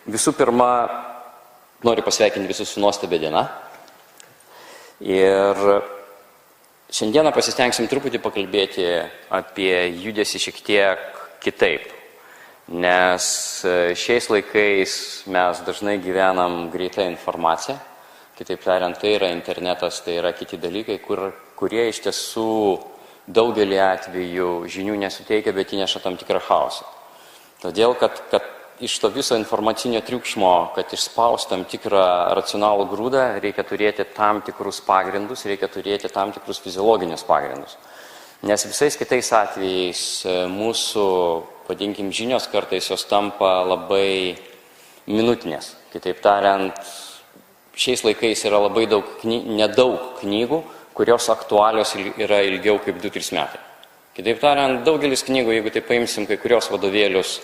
Visų pirma, noriu pasveikinti visus su nuostabia diena. Ir šiandieną pasistengsim truputį pakalbėti apie judesį šiek tiek kitaip. Nes šiais laikais mes dažnai gyvenam greitą informaciją. Kitaip tariant, tai yra internetas, tai yra kiti dalykai, kurie iš tiesų daugelį atvejų žinių nesuteikia, bet įneša tam tikrą chaosą. Todėl, kad iš to viso informacinio triukšmo, kad išspaus tam tikrą racionalų grūdą, reikia turėti tam tikrus pagrindus, reikia turėti tam tikrus fiziologinius pagrindus. Nes visais kitais atvejais mūsų, vadinkim, žinios kartais jos tampa labai minutinės. Kitaip tariant, šiais laikais yra labai nedaug knygų, kurios aktualios yra ilgiau kaip 2-3 metai. Kitaip tariant, daugelis knygų, jeigu tai paimsim kai kurios vadovėlius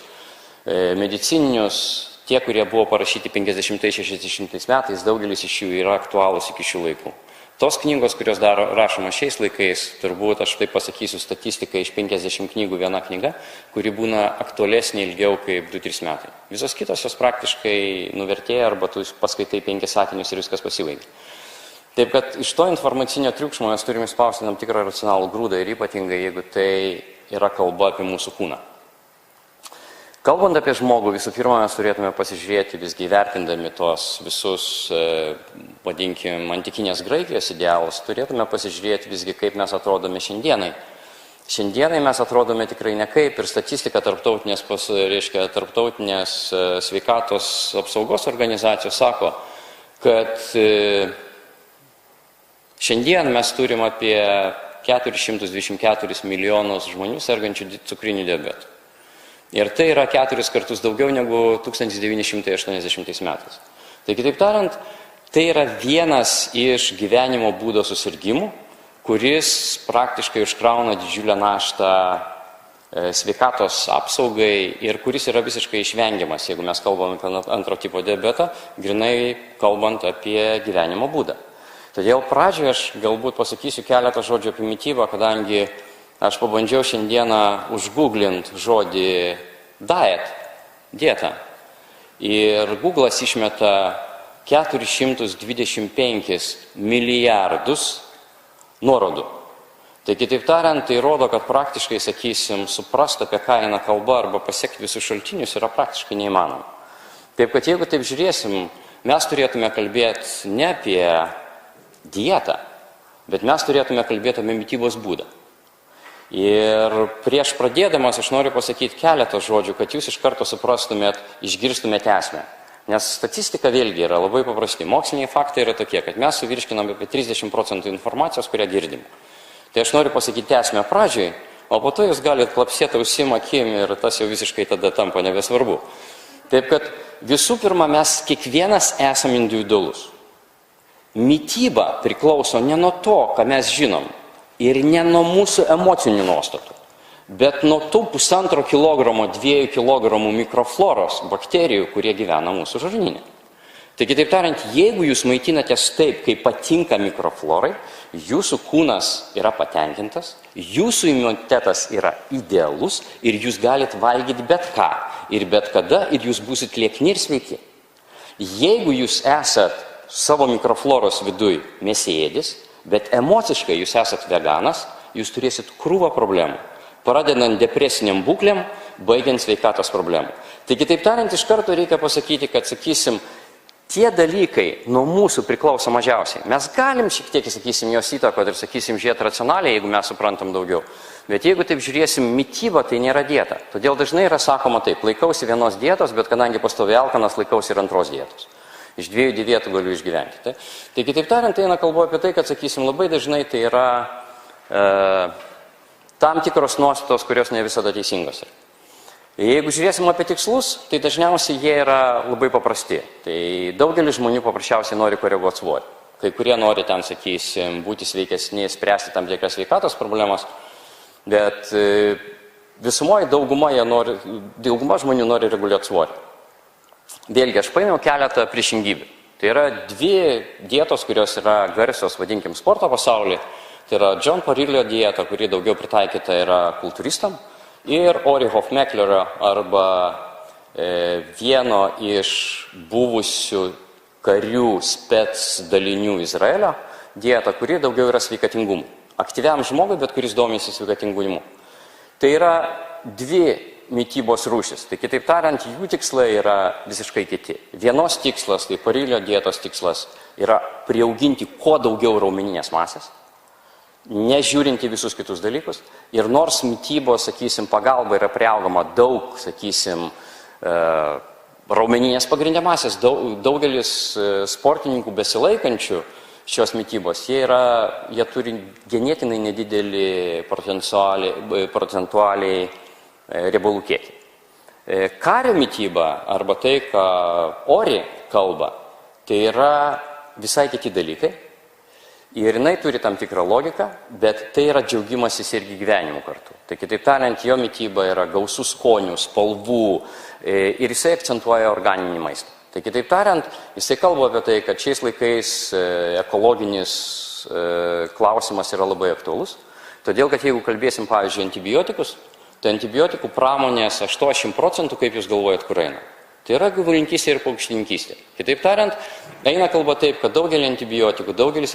medicininius, tie, kurie buvo parašyti 50-60 metais, daugelis iš jų yra aktualūs iki šių laikų. Tos knygos, kurios rašoma šiais laikais, turbūt aš taip pasakysiu statistiką, iš 50 knygų viena knyga, kuri būna aktualesnė ilgiau kaip 2-3 metai. Visos kitos jos praktiškai nuvertėja arba tu paskaitai 5 sakinius ir viskas pasibaigia. Taip kad iš to informacinio triukšmo mes turime spausti tam tikrą racionalų grūdą ir ypatingai, jeigu tai yra kalba apie mūsų kūną. Kalbant apie žmogų, visų pirma, mes turėtume pasižiūrėti visgi vertindami tos visus, vadinkim, antikinės Graikijos idealus, turėtume pasižiūrėti visgi, kaip mes atrodome šiandienai. Šiandienai mes atrodome tikrai ne kaip ir statistika tarptautinės sveikatos apsaugos organizacijos sako, kad šiandien mes turim apie 424 milijonus žmonių sergančių cukriniu diabetu. Ir tai yra 4 kartus daugiau negu 1980 metais. Tai kitaip tariant, tai yra vienas iš gyvenimo būdo susirgymų, kuris praktiškai užkrauna didžiulę naštą sveikatos apsaugai ir kuris yra visiškai išvengiamas, jeigu mes kalbame apie antro tipo diabetą, grinai kalbant apie gyvenimo būdą. Todėl pradžioje aš galbūt pasakysiu keletą žodžių apie mitybą, kadangi aš pabandžiau šiandieną užgooglint žodį dieta. Ir Google'as išmeta 425 milijardus nuorodų. Tai kitaip tariant, tai rodo, kad praktiškai, sakysim, suprasti apie ką eina kalba arba pasiekti visus šaltinius yra praktiškai neįmanoma. Taip kad jeigu taip žiūrėsim, mes turėtume kalbėti ne apie dietą, bet mes turėtume kalbėti apie mitybos būdą. Ir prieš pradėdamas aš noriu pasakyti keletą žodžių, kad jūs iš karto suprastumėt, išgirstumėt esmę. Nes statistika vėlgi yra labai paprasti. Moksliniai faktai yra tokie, kad mes suvirškinam apie 30% informacijos, kurią girdim. Tai aš noriu pasakyti esmę pradžiai, o po to jūs galite klapsėti ausim, akim ir tas jau visiškai tada tampa nebesvarbu. Taip kad visų pirma, mes kiekvienas esam individualus. Mityba priklauso ne nuo to, ką mes žinom, ir ne nuo mūsų emocinių nuostatų, bet nuo tų 1,5 kilogramo, 2 kilogramų mikrofloros bakterijų, kurie gyvena mūsų žarnyne. Tai kitaip tariant, jeigu jūs maitinatės taip, kaip patinka mikroflorai, jūsų kūnas yra patenkintas, jūsų imunitetas yra idealus ir jūs galite valgyti bet ką ir bet kada ir jūs būsit liekni ir sveiki. Jeigu jūs esat savo mikrofloros viduj mėsėdis, bet emociškai jūs esat veganas, jūs turėsit krūvą problemų, pradedant depresiniam būklėm, baigiant sveikatos problemų. Tai kitaip tariant, iš karto reikia pasakyti, kad, sakysim, tie dalykai nuo mūsų priklauso mažiausiai. Mes galim šiek tiek, sakysim, jos įtakoti ir, sakysim, žiūrėti racionaliai, jeigu mes suprantam daugiau. Bet jeigu taip žiūrėsim, mityba tai nėra dieta. Todėl dažnai yra sakoma taip, laikausi vienos dietos, bet kadangi pastoviai alkanas, laikausi ir antros dietos. Iš 2 dietų galiu išgyventi. Tai kitaip tariant, tai eina kalba apie tai, kad, sakysim, labai dažnai tai yra tam tikros nuostatos, kurios ne visada teisingos yra. Jeigu žiūrėsim apie tikslus, tai dažniausiai jie yra labai paprasti. Tai daugelis žmonių paprasčiausiai nori koreguoti svorį. Kai kurie nori ten, sakysim, būti sveikesni, spręsti tam tikras sveikatos problemas, bet visumoje dauguma žmonių nori reguliuoti svorį. Vėlgi, aš paėmiau keletą priešingybių. Tai yra 2 dietos, kurios yra garsios, vadinkim, sporto pasaulyje. Tai yra John Parilio dieta, kuri daugiau pritaikyta yra kultūristam, ir Ori Hofmeklerio arba vieno iš buvusių karių spec dalinių Izraelio dietą, kuri daugiau yra sveikatingumu. Aktyviam žmogui, bet kuris domisi sveikatingumu. Tai yra dvi mitybos rūšis. Tai kitaip tariant, jų tikslai yra visiškai kiti. Vienos tikslas, tai Parilio dietos tikslas, yra priauginti kuo daugiau raumeninės masės, nežiūrinti visus kitus dalykus. Ir nors mitybos, sakysim, pagalba yra priaugama daug, sakysim, raumeninės pagrindinės masės, daugelis sportininkų besilaikančių šios mitybos, jie turi genetinai nedidelį procentualiai riebalų kiekį. Kario mityba, arba tai, ką Ori kalba, tai yra visai kiti dalykai. Ir jinai turi tam tikrą logiką, bet tai yra džiaugimasis irgi gyvenimu kartu. Tai kitaip tariant, jo mityba yra gausų skonių, spalvų ir jisai akcentuoja organinį maistą. Tai kitaip tariant, jisai kalba apie tai, kad šiais laikais ekologinis klausimas yra labai aktualus. Todėl, kad jeigu kalbėsim, pavyzdžiui, antibiotikus, tai antibiotikų pramonės 80%, kaip jūs galvojat, kur eina. Tai yra gyvulininkystė ir paukštininkystė. Kitaip tariant, eina kalba taip, kad daugelį antibiotikų, daugelis,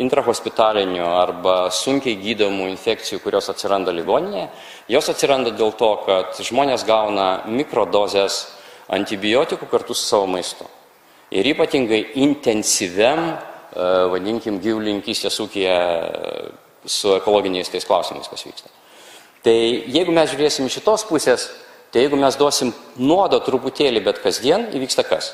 intrahospitalinių arba sunkiai gydomų infekcijų, kurios atsiranda ligoninėje, jos atsiranda dėl to, kad žmonės gauna mikrodozes antibiotikų kartu su savo maistu. Ir ypatingai intensyviam, vadinkim, gyvulininkystės ūkyje su ekologiniais tais klausimais, kas vyksta. Tai jeigu mes žiūrėsim iš šitos pusės, tai jeigu mes duosim nuodo truputėlį, bet kasdien įvyksta kas?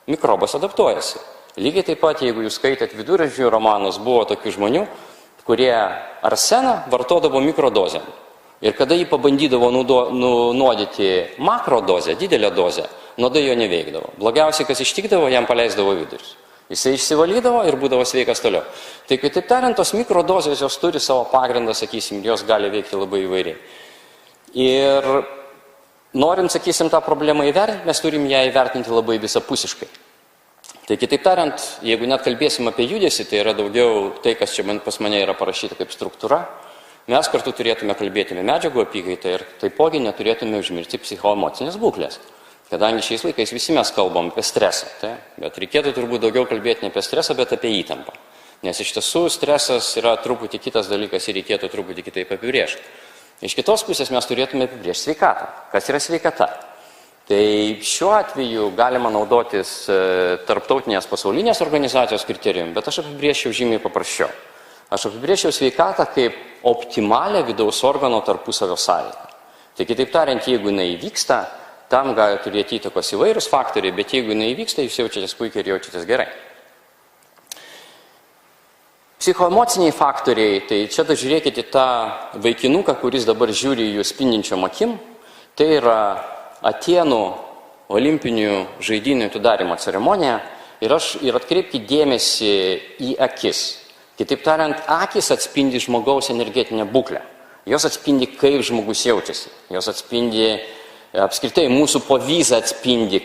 Mikrobas adaptuojasi. Lygiai taip pat, jeigu jūs skaitėt viduramžių romanus, buvo tokių žmonių, kurie arseną vartodavo mikrodozę. Ir kada jį pabandydavo nuodyti makrodozę, didelę dozę, nuodai jo neveikdavo. Blogiausiai, kas ištikdavo, jam paleisdavo vidurius. Jisai išsivalydavo ir būdavo sveikas toliau. Tai kitaip tariant, tos mikrodozės jos turi savo pagrindą, sakysim, jos gali veikti labai įvairiai. Ir norint, sakysim, tą problemą įvertinti, mes turim ją įvertinti labai visapusiškai. Tai kitaip tariant, jeigu net kalbėsim apie judesį, tai yra daugiau tai, kas čia pas mane yra parašyta kaip struktūra, mes kartu turėtume kalbėti apie medžiagų apykaitą ir taipogi neturėtume užmiršti psichoemocinės būklės. Kadangi šiais laikais visi mes kalbam apie stresą, tai? Bet reikėtų turbūt daugiau kalbėti ne apie stresą, bet apie įtampą. Nes iš tiesų stresas yra truputį kitas dalykas ir reikėtų truputį kitaip apibrėžti. Iš kitos pusės mes turėtume apibrėžti sveikatą. Kas yra sveikata? Tai šiuo atveju galima naudotis tarptautinės pasaulinės organizacijos kriterijumi, bet aš apibrėžčiau žymiai paprasčiau. Aš apibrėžčiau sveikatą kaip optimalią vidaus organo tarpusavio sąveiką. Tai kitaip tariant, jeigu jinai vyksta, tam gali turėti įtakos įvairūs faktoriai, bet jeigu jinai vyksta, jūs jaučiatės puikiai ir jaučiatės gerai. Psichoemociniai faktoriai, tai čia žiūrėkite tą vaikinuką, kuris dabar žiūri jų spindinčiom akim, tai yra Atėnų olimpinių žaidynių atidarymo ceremonija ir atkreipkite dėmesį į akis. Kitaip tariant, akis atspindi žmogaus energetinę būklę. Jos atspindi, kaip žmogus jaučiasi. Jos atspindi apskritai mūsų povyzą atspindi,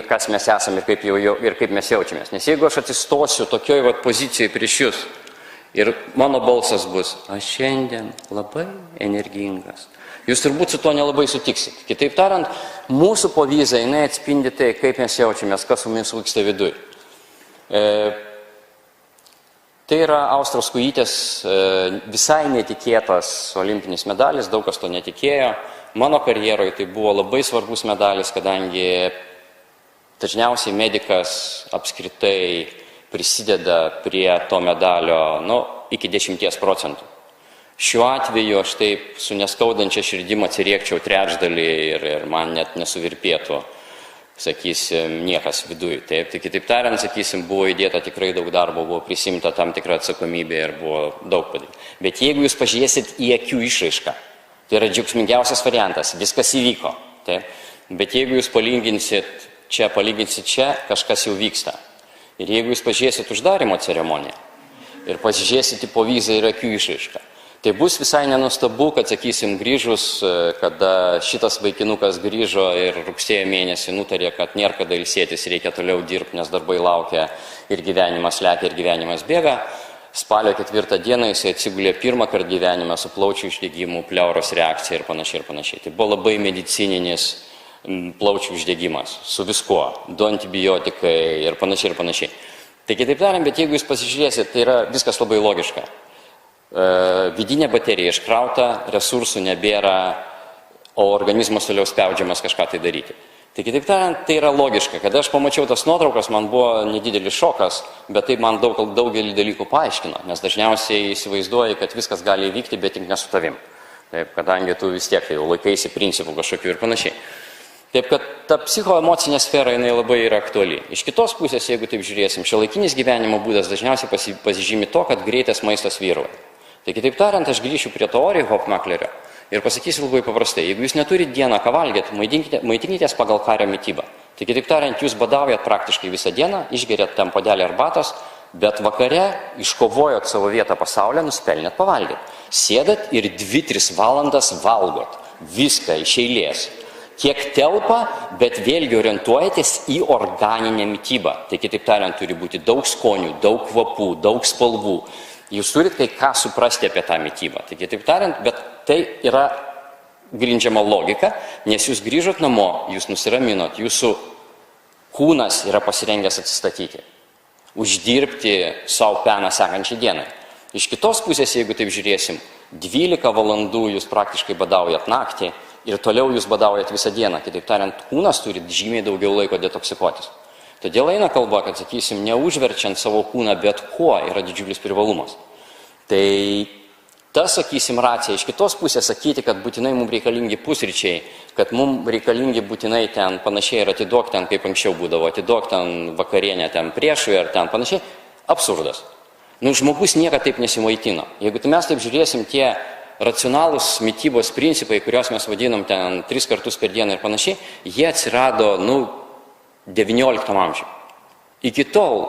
kas mes esame ir kaip mes jaučiamės. Nes jeigu aš atsistosiu tokioj pozicijoje prieš jūs ir mano balsas bus, aš šiandien labai energingas, jūs turbūt su to nelabai sutiksit. Kitaip tariant, mūsų povyzą jinai atspindi tai, kaip mes jaučiamės, kas su mūsų vyksta viduj. Tai yra Austros kojytės visai netikėtas olimpinis medalis, daug kas to netikėjo. Mano karjeroje tai buvo labai svarbus medalis, kadangi dažniausiai medikas apskritai prisideda prie to medalio iki 10%. Šiuo atveju aš taip su neskaudančia širdim atsiriekčiau trečdalį ir man net nesuvirpėtų, sakysim, niekas viduj. Taip, tai kitaip tariant, sakysim, buvo įdėta tikrai daug darbo, buvo prisimta tam tikra atsakomybė ir buvo daug padaryti. Bet jeigu jūs pažiūrėsit į akių išraišką, tai yra džiaugsmingiausias variantas, viskas įvyko. Taip? Bet jeigu jūs palyginsit čia, kažkas jau vyksta. Ir jeigu jūs pažiūrėsit uždarimo ceremoniją ir pažiūrėsit į povyzą ir akių išraišką, tai bus visai nenustabu, kad, sakysim, grįžus, kada šitas vaikinukas grįžo ir rugsėjo mėnesį nutarė, kad nėra kada ilsėtis, reikia toliau dirbti, nes darbai laukia ir gyvenimas lekia ir gyvenimas bėga. Spalio 4 dieną jisai atsigulė pirmą kartą gyvenime su plaučių išdegimu, pleuros reakcija ir panašiai ir panašiai. Tai buvo labai medicininis plaučių uždegimas, su viskuo, 2 antibiotikai ir panašiai ir panašiai. Tai kitaip tariant, bet jeigu jūs pasižiūrėsit, tai yra viskas labai logiška. Vidinė baterija iškrauta, resursų nebėra, o organizmas toliau spaudžiamas kažką tai daryti. Tai kitaip tariant, tai yra logiška. Kada aš pamačiau tas nuotraukas, man buvo nedidelis šokas, bet tai man daugelį dalykų paaiškino, nes dažniausiai įsivaizduoji, kad viskas gali įvykti, bet tik ne su tavim. Taip, kadangi tu vis tiek jau laikaisi principų kažkokių ir panašiai. Taip, kad ta psichoemocinė sfera jinai labai yra aktuali. Iš kitos pusės, jeigu taip žiūrėsim, šiuolaikinis gyvenimo būdas dažniausiai pasižymi to, kad greitas maistas vyrauja. Tai kitaip tariant, aš grįšiu prie teorijų Hofmaklerio ir pasakysiu labai paprastai. Jeigu jūs neturite dieną ką valgyti, maitinkitės pagal kario mitybą. Tai kitaip tariant, jūs badaujat praktiškai visą dieną, išgeriat ten puodelį arbatos, bet vakare iškovojot savo vietą pasaulyje, nuspelnėt pavalgyti. Sėdat ir 2-3 valandas valgot. Viską iš eilės. Kiek telpa, bet vėlgi orientuojatės į organinę mitybą. Tai kitaip tariant, turi būti daug skonių, daug kvapų, daug spalvų. Jūs turite kai ką suprasti apie tą mitybą. Tai kitaip tariant, bet tai yra grindžiama logika, nes jūs grįžot namo, jūs nusiraminot, jūsų kūnas yra pasirengęs atsistatyti, uždirbti savo peną sekančiai dienai. Iš kitos pusės, jeigu taip žiūrėsim, 12 valandų jūs praktiškai badaujat naktį ir toliau jūs badaujat visą dieną. Kitaip tariant, kūnas turi žymiai daugiau laiko detoksikuotis. Todėl eina kalba, kad, sakysim, neužverčiant savo kūną bet kuo yra didžiulis privalumas. Tai ta, sakysim, racija iš kitos pusės sakyti, kad būtinai mums reikalingi pusryčiai, kad mums reikalingi būtinai ten panašiai ir atiduok ten, kaip anksčiau būdavo, atiduok ten vakarienę ten priešui ar ten panašiai, absurdas. Žmogus niekada taip nesimaitina. Jeigu mes taip žiūrėsim, tie racionalūs mitybos principai, kuriuos mes vadinam ten 3 kartus per dieną ir panašiai, jie atsirado, 19 amžiuje. Iki tol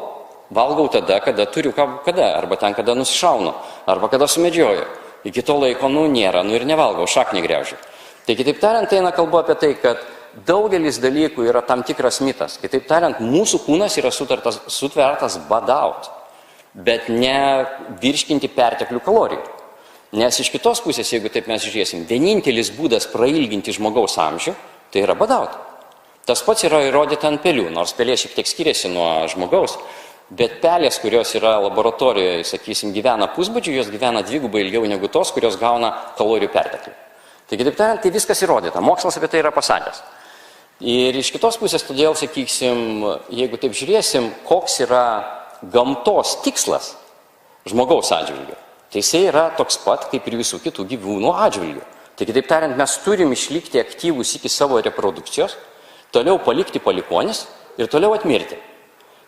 valgau tada, kada turiu kada, arba ten, kada nusišaunu, arba kada sumedžioju. Iki to laiko, nėra, ir nevalgau, šaknį greužiu. Tai kitaip tariant, eina kalba apie tai, kad daugelis dalykų yra tam tikras mitas. Kitaip tariant, mūsų kūnas yra sutvertas badaut, bet ne virškinti perteklių kalorijų. Nes iš kitos pusės, jeigu taip mes žiūrėsim, vienintelis būdas prailginti žmogaus amžių, tai yra badaut. Tas pats yra įrodyta ant pelių, nors pelė šiek tiek skiriasi nuo žmogaus, bet pelės, kurios yra laboratorijoje, sakysim, gyvena pusbadžių, jos gyvena 2 ilgiau negu tos, kurios gauna kalorijų perteklių. Taigi, taip tariant, tai viskas įrodyta, mokslas apie tai yra pasakęs. Ir iš kitos pusės, todėl, sakysim, jeigu taip žiūrėsim, koks yra gamtos tikslas žmogaus atžvilgiu, tai jisai yra toks pat, kaip ir visų kitų gyvūnų atžvilgių. Taigi, taip tariant, mes turim išlikti aktyvus iki savo reprodukcijos, toliau palikti palikonis ir toliau atmirti.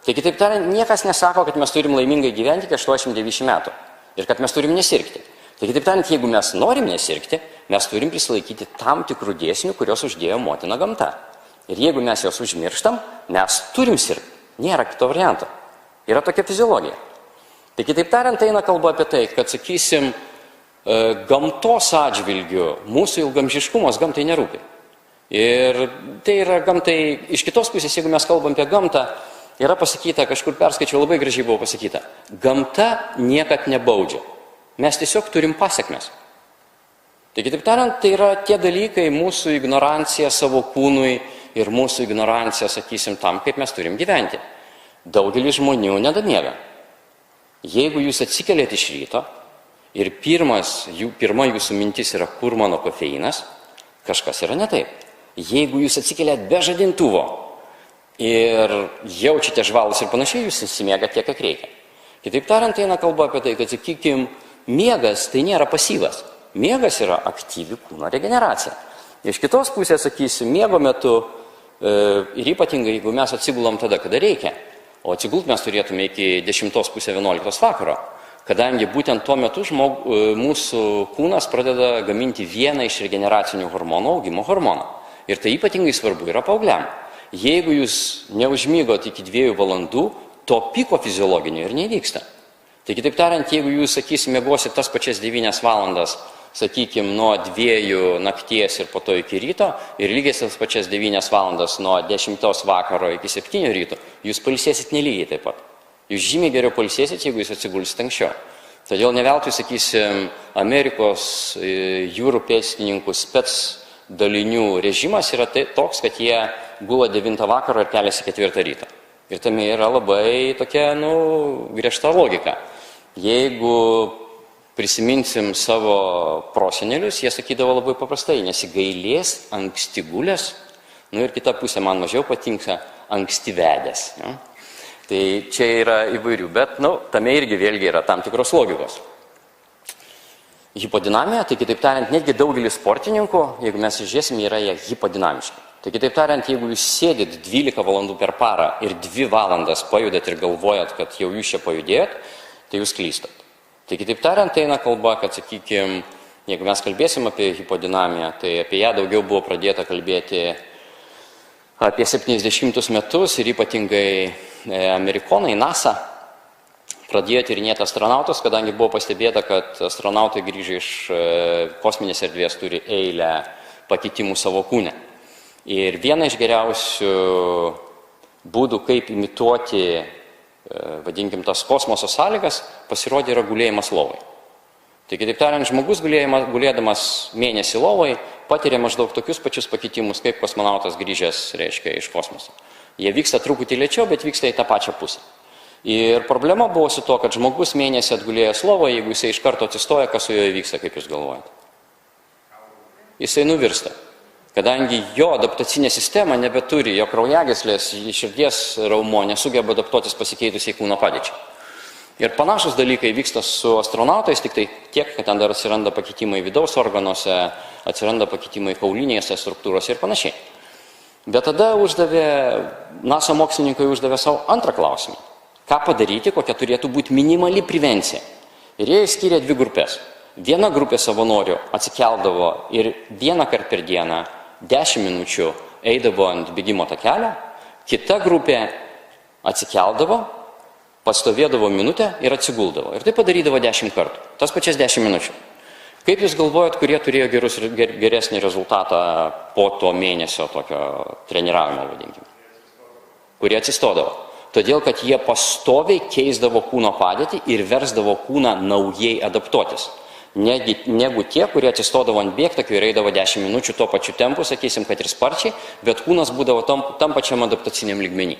Tai kitaip tariant, niekas nesako, kad mes turim laimingai gyventi iki 80-90 metų ir kad mes turim nesirgti. Tai kitaip tariant, jeigu mes norim nesirgti, mes turim prisilaikyti tam tikrų dėsnių, kurios uždėjo motina gamta. Ir jeigu mes jos užmirštam, mes turim sirgti. Nėra kito varianto. Yra tokia fiziologija. Tai kitaip tariant, eina kalba apie tai, kad, sakysim, gamtos atžvilgių mūsų ilgamžiškumas gamtai nerūpi. Ir tai yra gamtai, iš kitos pusės, jeigu mes kalbam apie gamtą, yra pasakyta, kažkur perskaičiau, labai gražiai buvo pasakyta, gamta niekad nebaudžia. Mes tiesiog turim pasiekmes. Tai kitaip tariant, tai yra tie dalykai, mūsų ignorancija savo kūnui ir mūsų ignorancija, sakysim, tam, kaip mes turim gyventi. Daugelis žmonių nedamiega. Jeigu jūs atsikeliat iš ryto ir pirma jūsų mintis yra, kur mano kofeinas, kažkas yra ne taip. Jeigu jūs atsikeliat be žadintuvo ir jaučiate žvalus ir panašiai, jūs įsimiegat tiek, kiek reikia. Kitaip tariant, eina kalba apie tai, kad, sakykim, miegas tai nėra pasyvas. Miegas yra aktyvi kūno regeneracija. Iš kitos pusės, sakysim, miego metu ir ypatingai, jeigu mes atsigulam tada, kada reikia, o atsigult mes turėtume iki 10:30-11 vakaro, kadangi būtent tuo metu mūsų kūnas pradeda gaminti vieną iš regeneracinių hormonų, augimo hormoną. Ir tai ypatingai svarbu yra paaugliam. Jeigu jūs neužmygot iki 2 valandų, to piko fiziologinio ir nevyksta. Tai kitaip tariant, jeigu jūs, sakysim, miegosit tas pačias 9 valandas, sakykim, nuo 2 nakties ir po to iki ryto, ir lygiai tas pačias 9 valandas nuo 10 vakaro iki 7 ryto, jūs pailsėsit nelygiai taip pat. Jūs žymiai geriau pailsėsit, jeigu jūs atsigulsit anksčiau. Todėl ne veltui, sakysim, Amerikos jūrų pėstininkų spec dalinių režimas yra toks, kad jie gula 9 vakaro ir keliasi 4 ryto. Ir tame yra labai tokia, griežta logika. Jeigu prisiminsim savo prosenelius, jie sakydavo labai paprastai, nesigailės anksti gulės, ir kita pusė man mažiau patinka anksti vedęs. Ja? Tai čia yra įvairių, bet tame irgi vėlgi yra tam tikros logikos. Hipodinamija, tai kitaip tariant, netgi daugelis sportininkų, jeigu mes žiūrėsim, yra jie hipodinamiški. Tai kitaip tariant, jeigu jūs sėdit 12 valandų per parą ir 2 valandas pajudat ir galvojat, kad jau jūs čia pajudėjot, tai jūs klystat. Tai kitaip tariant, eina kalba, kad, sakykime, jeigu mes kalbėsim apie hipodinamiją, tai apie ją daugiau buvo pradėta kalbėti apie 70 metus ir ypatingai amerikonai, NASA, pradėjo tyrinėti astronautus, kadangi buvo pastebėta, kad astronautai grįžę iš kosminės erdvės turi eilę pakitimų savo kūne. Ir viena iš geriausių būdų, kaip imituoti, vadinkim, tas kosmoso sąlygas, pasirodė yra gulėjimas lovai. Tai kitaip tariant, žmogus gulėdamas mėnesį lovai patiria maždaug tokius pačius pakitimus, kaip kosmonautas grįžęs, reiškia, iš kosmoso. Jie vyksta truputį lėčiau, bet vyksta į tą pačią pusę. Ir problema buvo su to, kad žmogus mėnesį atgulėjęs lovoje, jeigu jisai iš karto atsistoja, kas su juo vyksta, kaip jūs galvojate? Jisai nuvirsta. Kadangi jo adaptacinė sistema nebeturi, jo kraujagyslės, širdies raumo nesugeba adaptuotis pasikeitusiai kūno padėčiai. Ir panašus dalykai vyksta su astronautais, tik tai tiek, kad ten dar atsiranda pakitimai vidaus organuose, atsiranda pakitimai kaulinėse struktūrose ir panašiai. Bet tada NASA mokslininkai uždavė savo antrą klausimą. Ką padaryti, kokia turėtų būti minimali prevencija. Ir jie išskyrė 2 grupės. Viena grupė savanorių atsikeldavo ir 1 kartą per dieną 10 minučių eidavo ant bėgimo takelio, kita grupė atsikeldavo, pastovėdavo minutę ir atsiguldavo. Ir tai padarydavo 10 kartų, tas pačias 10 minučių. Kaip jūs galvojat, kurie turėjo geresnį rezultatą po to mėnesio tokio treniravimo, vadinkime? Kurie atsistodavo. Todėl, kad jie pastoviai keisdavo kūno padėtį ir versdavo kūną naujai adaptuotis. Negu tie, kurie atsistodavo ant bėgtakių ir eidavo 10 minučių tuo pačiu tempu, sakysim, kad ir sparčiai, bet kūnas būdavo tam pačiam adaptaciniam lygmenį.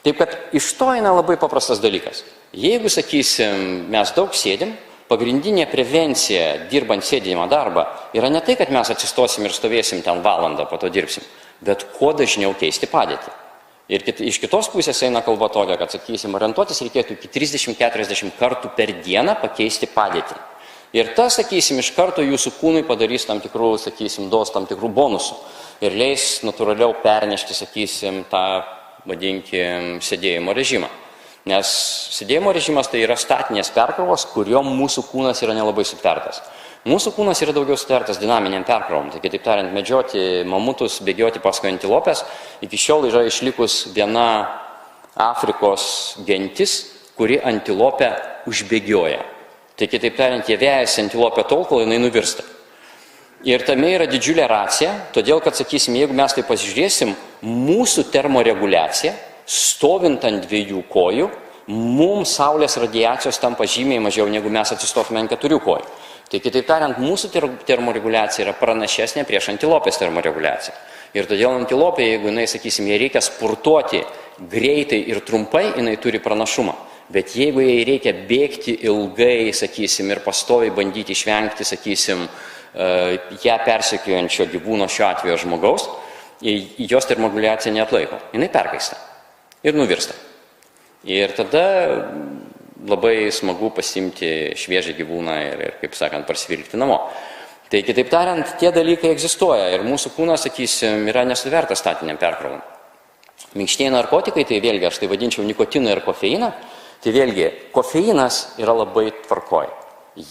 Taip, kad iš to eina labai paprastas dalykas. Jeigu, sakysim, mes daug sėdim, pagrindinė prevencija dirbant sėdinimą darbą yra ne tai, kad mes atsistosim ir stovėsim ten valandą, po to dirbsim, bet kuo dažniau keisti padėtį. Ir iš kitos pusės eina kalba tokia, kad, sakysim, orientuotis reikėtų iki 30-40 kartų per dieną pakeisti padėtį. Ir tas, sakysim, iš karto jūsų kūnui padarys tam tikrų, sakysim, duos tam tikrų bonusų ir leis natūraliau pernešti, sakysim, tą, vadinkim, sėdėjimo režimą. Nes sėdėjimo režimas tai yra statinės perkrovos, kuriom mūsų kūnas yra nelabai sutvertas. Mūsų kūnas yra daugiau sutvertas dinaminiam perkrovom. Tai kitaip tariant, medžioti mamutus, bėgioti paskui antilopės. Iki šiol yra išlikus viena Afrikos gentis, kuri antilopę užbėgioja. Tai kitaip tariant, jie vejasi antilopę tol, kol jinai nuvirsta. Ir tame yra didžiulė racija, todėl, kad, sakysim, jeigu mes tai pasižiūrėsim, mūsų termoreguliacija, stovint ant 2 kojų, mums saulės radiacijos tampa žymiai mažiau, negu mes atsistotume ant 4 kojų. Tai kitaip tariant, mūsų termoreguliacija yra pranašesnė prieš antilopės termoreguliaciją. Ir todėl antilopė, jeigu jinai, sakysim, jai reikia sportuoti greitai ir trumpai, jinai turi pranašumą. Bet jeigu jai reikia bėgti ilgai, sakysim, ir pastoviai bandyti išvengti, sakysim, ją persekiojančio gyvūno, šiuo atveju žmogaus, jos termoreguliacija neatlaiko. Jinai perkaista ir nuvirsta. Ir tada labai smagu pasimti šviežią gyvūną ir, kaip sakant, parsvilgti namo. Tai kitaip tariant, tie dalykai egzistuoja ir mūsų kūnas, sakysim, yra nesuvertas statiniam perkrovom. Minkštieji narkotikai, tai vėlgi aš tai vadinčiau nikotiną ir kofeiną, tai vėlgi kofeinas yra labai tvarkoj.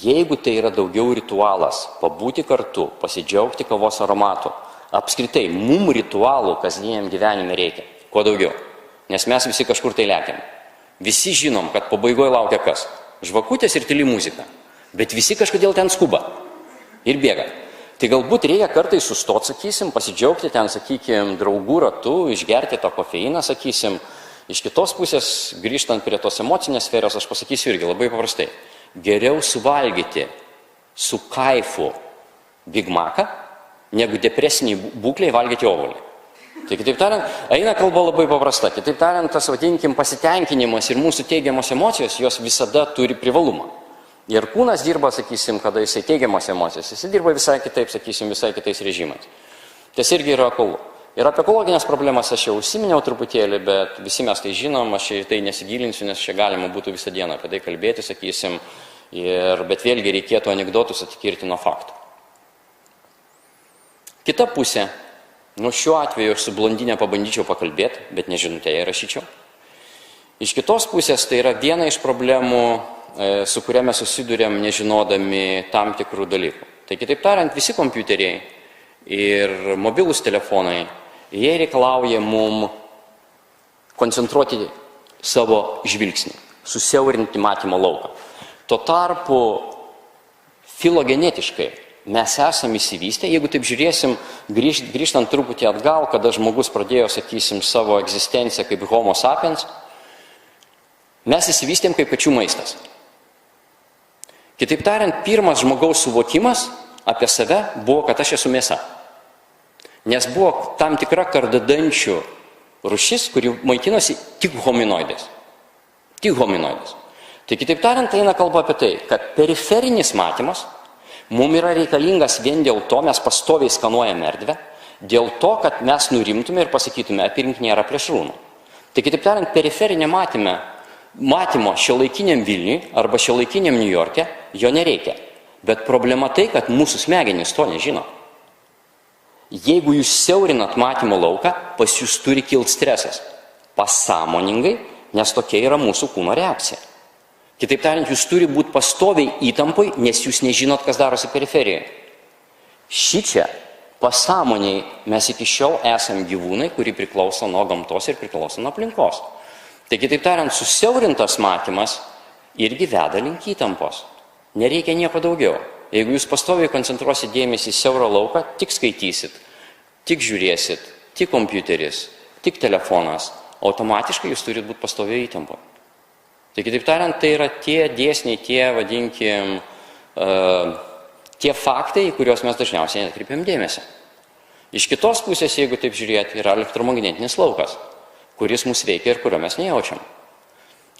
Jeigu tai yra daugiau ritualas, pabūti kartu, pasidžiaugti kavos aromatu, apskritai, mum ritualų kasdieniam gyvenime reikia, kuo daugiau, nes mes visi kažkur tai lekiam. Visi žinom, kad pabaigoje laukia kas? Žvakutės ir tyli muzika. Bet visi kažkodėl ten skuba ir bėga. Tai galbūt reikia kartais sustot, sakysim, pasidžiaugti ten, sakykim, draugų ratu, išgerti tą kofeiną, sakysim. Iš kitos pusės, grįžtant prie tos emocinės sferos, aš pasakysiu irgi labai paprastai. Geriau suvalgyti su kaifu Big Macą, negu depresiniai būkliai valgyti obuolį. Tai kitaip tariant, eina kalba labai paprasta. Kitaip tariant, tas vadinkim pasitenkinimas ir mūsų teigiamos emocijos, jos visada turi privalumą. Ir kūnas dirba, sakysim, kada jisai teigiamos emocijos, jisai dirba visai kitaip, sakysim, visai kitais režimais. Tas irgi yra aktualu. Ir apie ekologinės problemas aš jau užsiminiau truputėlį, bet visi mes tai žinom, aš į tai nesigilinsiu, nes čia galima būtų visą dieną apie tai kalbėti, sakysim, bet vėlgi reikėtų anekdotus atskirti nuo faktų. Kita pusė, šiuo atveju aš su blondinė pabandyčiau pakalbėti, bet nežinutėje rašyčiau. Iš kitos pusės tai yra viena iš problemų, su kuria mes susidurėm nežinodami tam tikrų dalykų. Tai kitaip tariant, visi kompiuteriai ir mobilūs telefonai, jie reikalauja mum koncentruoti savo žvilgsnį, susiaurinti matymo lauką. Tuo tarpu filogenetiškai mes esame įsivystę, jeigu taip žiūrėsim, grįžtant truputį atgal, kada žmogus pradėjo, sakysim, savo egzistenciją kaip homo sapiens, mes įsivystėm kaip kačių maistas. Kitaip tariant, pirmas žmogaus suvokimas apie save buvo, kad aš esu mėsa. Nes buvo tam tikra kardadančių rūšis, kuri maitinosi tik hominoidais. Tik hominoidais. Tai kitaip tariant, eina kalba apie tai, kad periferinis matymas mums yra reikalingas vien dėl to, mes pastoviai skanuojame erdvę, dėl to, kad mes nurimtume ir pasakytume, apirink nėra plėšrūnų. Tai kitaip tariant, periferinė matymo šiuolaikiniam Vilniui arba šiuolaikiniam Niujorke jo nereikia. Bet problema tai, kad mūsų smegenys to nežino. Jeigu jūs siaurinat matymo lauką, pas jūs turi kilti stresas. Pasąmoningai, nes tokia yra mūsų kūno reakcija. Kitaip tariant, jūs turi būti pastoviai įtampoj, nes jūs nežinot, kas darosi periferijoje. Šičia pasąmoniai mes iki šiol esam gyvūnai, kurie priklauso nuo gamtos ir priklauso nuo aplinkos. Tai kitaip tariant, susiaurintas matymas irgi veda link įtampos. Nereikia nieko daugiau. Jeigu jūs pastoviai koncentruosit dėmesį į siaurą lauką, tik skaitysit, tik žiūrėsit, tik kompiuteris, tik telefonas, automatiškai jūs turit būti pastoviai įtampoje. Tai kitaip tariant, tai yra tie dėsniai, tie faktai, į kuriuos mes dažniausiai netkreipiam dėmesį. Iš kitos pusės, jeigu taip žiūrėti, yra elektromagnetinis laukas, kuris mus veikia ir kurio mes nejaučiam.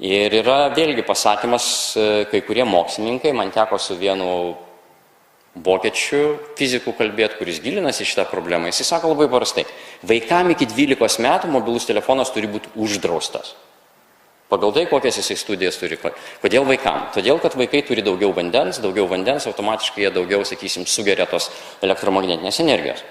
Ir yra vėlgi pasakymas, kai kurie mokslininkai, man teko su vienu vokiečių fiziku kalbėti, kuris gilinasi šitą problemą, jis sako labai paprastai, vaikam iki 12 metų mobilus telefonas turi būti uždraustas. Pagal tai, kokias jisai studijas turi. Kodėl vaikam? Todėl, kad vaikai turi daugiau vandens, automatiškai jie daugiau, sakysim, sugeria tos elektromagnetinės energijos.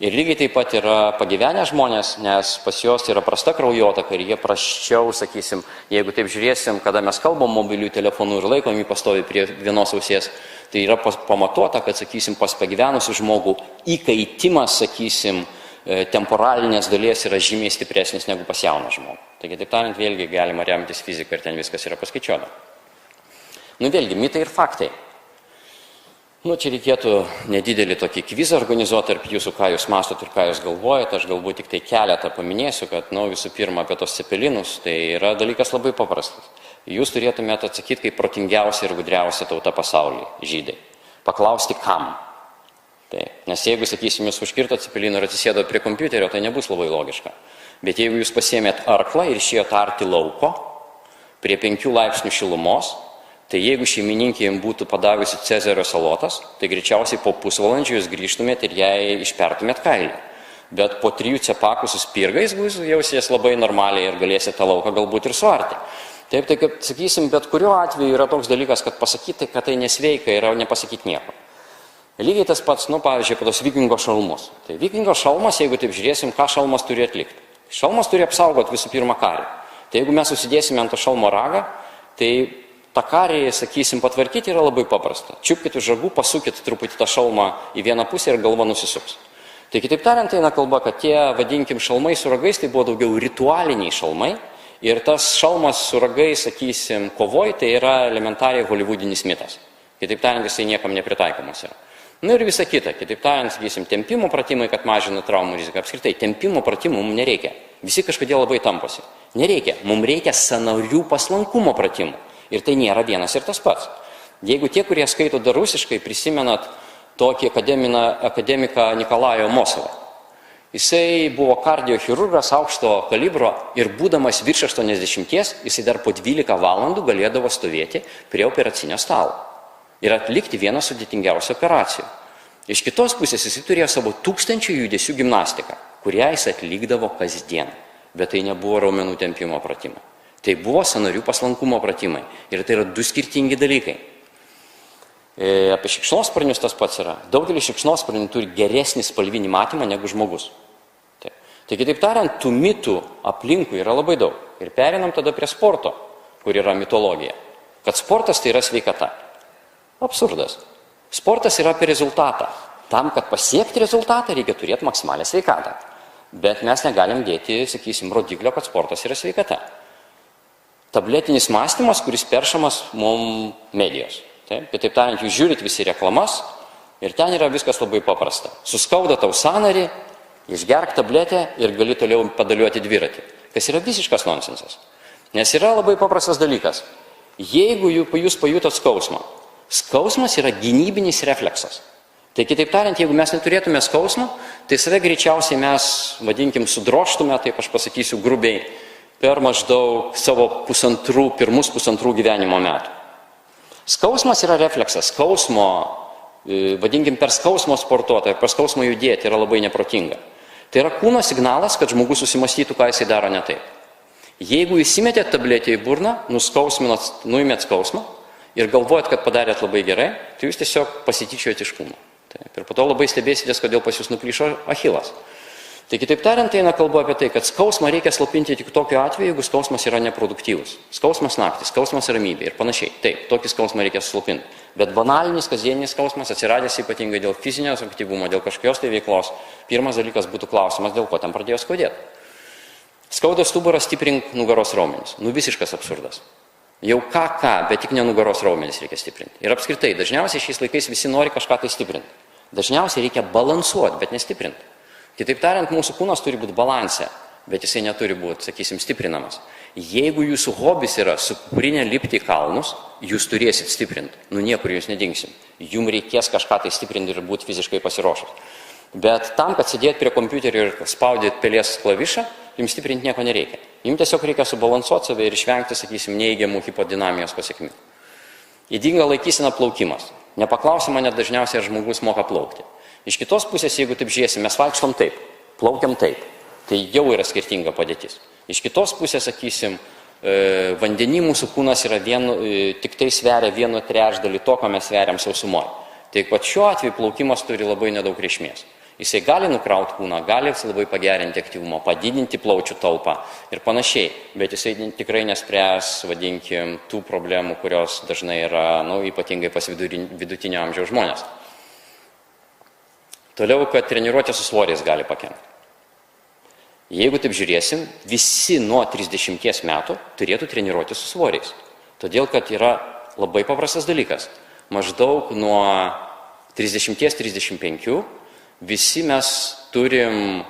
Ir lygiai taip pat yra pagyvenę žmonės, nes pas juos yra prasta kraujotaka ir jie prasčiau, sakysim, jeigu taip žiūrėsim, kada mes kalbam mobilių telefonų ir laikom jį pastovi prie vienos ausies, tai yra pamatuota, kad, sakysim, pas pagyvenusių žmogų įkaitimas, sakysim, temporalinės dalies yra žymiai stipresnis negu pas jauną žmogų. Taigi, taip tariant, vėlgi galima remtis fiziką ir ten viskas yra paskaičiuota. Vėlgi, mitai ir faktai. Čia reikėtų nedidelį tokį kvizą organizuoti tarp jūsų, ką jūs mastot ir ką jūs galvojate. Aš galbūt tik tai keletą paminėsiu, kad, visų pirma, apie tos cepelinus, tai yra dalykas labai paprastas. Jūs turėtumėte atsakyti kaip protingiausia ir gudriausia tauta pasaulyje, žydai. Paklausti, kam. Nes jeigu, sakysim, jūs užkirtot cepeliną ir atsisėdot prie kompiuterio, tai nebus labai logiška. Bet jeigu jūs pasiėmėt arklą ir išėjot arti lauko prie 5 laipsnių šilumos, tai jeigu šeimininkė jums būtų padavusi Cezario salotas, tai greičiausiai po pusvalandžio jūs grįžtumėt ir jai išpertumėt kailį. Bet po 3 cepakų su spirgais jūs jausės labai normaliai ir galėsite tą lauką galbūt ir suarti. Taip, tai kaip sakysim, bet kuriuo atveju yra toks dalykas, kad pasakyti, kad tai nesveika, yra nepasakyti nieko. Lygiai tas pats, pavyzdžiui, apie tos vikingo šalmus. Tai vikingo šalmas, jeigu taip žiūrėsim, ką šalmas turi atlikti. Šalmas turi apsaugoti visų pirma karį. Tai jeigu mes susidėsime ant to šalmo ragą, tai tą karį, sakysim, patvarkyti yra labai paprasta. Čiupkite už ragų, pasukite truputį tą šalmą į vieną pusę ir galva nusisuks. Tai kitaip tariant, eina kalba, kad tie, vadinkim, šalmai su ragais, tai buvo daugiau ritualiniai šalmai. Ir tas šalmas su ragais, sakysim, kovoj, tai yra elementariai holivudinis mitas. Kitaip tariant, jisai niekam nepritaikomas yra. Ir visa kita. Kitaip tariant, sakysim, tempimo pratimai, kad mažina traumų riziką. Apskritai, tempimo pratimų mums nereikia. Visi kažkodėl labai tamposi. Nereikia. Mums reikia sąnarių paslankumo pratimų. Ir tai nėra vienas ir tas pats. Jeigu tie, kurie skaito dar rusiškai, prisimenat tokį akademiką Nikolajų Mosovą. Jisai buvo kardiochirurgas aukšto kalibro ir būdamas virš 80, jisai dar po 12 valandų galėdavo stovėti prie operacinio stalo ir atlikti vieną sudėtingiausių operacijų. Iš kitos pusės jisai turėjo savo 1000 judesių gimnastiką, kurią jis atlikdavo kasdien, bet tai nebuvo raumenų tempimo pratimai. Tai buvo sąnarių paslankumo pratimai ir tai yra du skirtingi dalykai. Apie šikšnosparnius tas pats yra. Daugelis šikšnosparnių turi geresnį spalvinį matymą negu žmogus. Tai kitaip tariant, tų mitų aplinkui yra labai daug. Ir perinam tada prie sporto, kur yra mitologija. Kad sportas tai yra sveikata. Absurdas. Sportas yra apie rezultatą. Tam, kad pasiekti rezultatą, reikia turėti maksimalę sveikatą. Bet mes negalim dėti, sakysim, rodiklio, kad sportas yra sveikata. Tabletinis mąstymas, kuris peršamas mums medijos. Kitaip tariant, jūs žiūrit visi reklamas ir ten yra viskas labai paprasta. Suskauda tau sąnarį, išgerk tabletę ir gali toliau padaliuoti dviratį. Kas yra visiškas nonsensas. Nes yra labai paprastas dalykas. Jeigu jūs pajutot skausmą, skausmas yra gynybinis refleksas. Tai kitaip tariant, jeigu mes neturėtume skausmo, tai save greičiausiai mes, vadinkim, sudroštume, taip aš pasakysiu grubiai, per maždaug savo pirmus pusantrų gyvenimo metų. Skausmas yra refleksas. Skausmo, vadinkim, per skausmo sportuoti, per skausmo judėti yra labai neprotinga. Tai yra kūno signalas, kad žmogus susimastytų, ką jisai daro ne taip. Jeigu įsimetėt tabletę į burną, nuimėt skausmą ir galvojat, kad padarėt labai gerai, tai jūs tiesiog pasityčiojat iš kūno. Ir po to labai stebėsitės, kodėl pas jūs nuplyšo achilas. Tai kitaip tariant, eina kalba apie tai, kad skausmą reikia slopinti tik tokiu atveju, jeigu skausmas yra neproduktyvus. Skausmas naktį, skausmas ramybė ir panašiai. Taip, tokį skausmą reikia slopinti. Bet banalinis, kasdieninis skausmas, atsiradęs ypatingai dėl fizinio aktyvumo, dėl kažkokios tai veiklos, pirmas dalykas būtų klausimas, dėl ko ten pradėjo skaudėti. Skauda stuburą, stiprink nugaros raumenis. Visiškas absurdas. Jau ką, bet tik ne nugaros raumenis reikia stiprinti. Ir apskritai, dažniausiai šiais laikais visi nori kažką tai stiprinti. Dažniausiai reikia balansuoti, bet nestiprinti. Kitaip tariant, mūsų kūnas turi būti balanse, bet jisai neturi būti, sakysim, stiprinamas. Jeigu jūsų hobis yra su kuprinė lipti į kalnus, jūs turėsit stiprinti. Niekur jūs nedingsim. Jums reikės kažką tai stiprinti ir būti fiziškai pasiruošus. Bet tam, kad sėdėt prie kompiuterio ir spaudėt pelės klavišą, jums stiprinti nieko nereikia. Jums tiesiog reikia subalansuoti save ir išvengti, sakysim, neįgiamų hipodinamijos pasiekmių. Ydinga laikysena plaukimas. Nepaklausima net dažniausiai, ar žmogus moka plaukti. Iš kitos pusės, jeigu taip žiūrėsim, mes vaikštom taip, plaukiam taip, tai jau yra skirtinga padėtis. Iš kitos pusės, sakysim, vandenį mūsų kūnas yra tik tai sveria 1/3 to, ko mes sveriam sausumoje. Tai pat šiuo atveju plaukimas turi labai nedaug reikšmės. Jisai gali nukrauti kūną, gali labai pagerinti aktyvumą, padidinti plaučių talpą ir panašiai, bet jisai tikrai nespręs, vadinkim, tų problemų, kurios dažnai yra, ypatingai pas vidutinio amžiaus žmonės. Toliau, kad treniruotė su svoriais gali pakenkti. Jeigu taip žiūrėsim, visi nuo 30 metų turėtų treniruoti su svoriais. Todėl, kad yra labai paprastas dalykas. Maždaug nuo 30-35 visi mes turim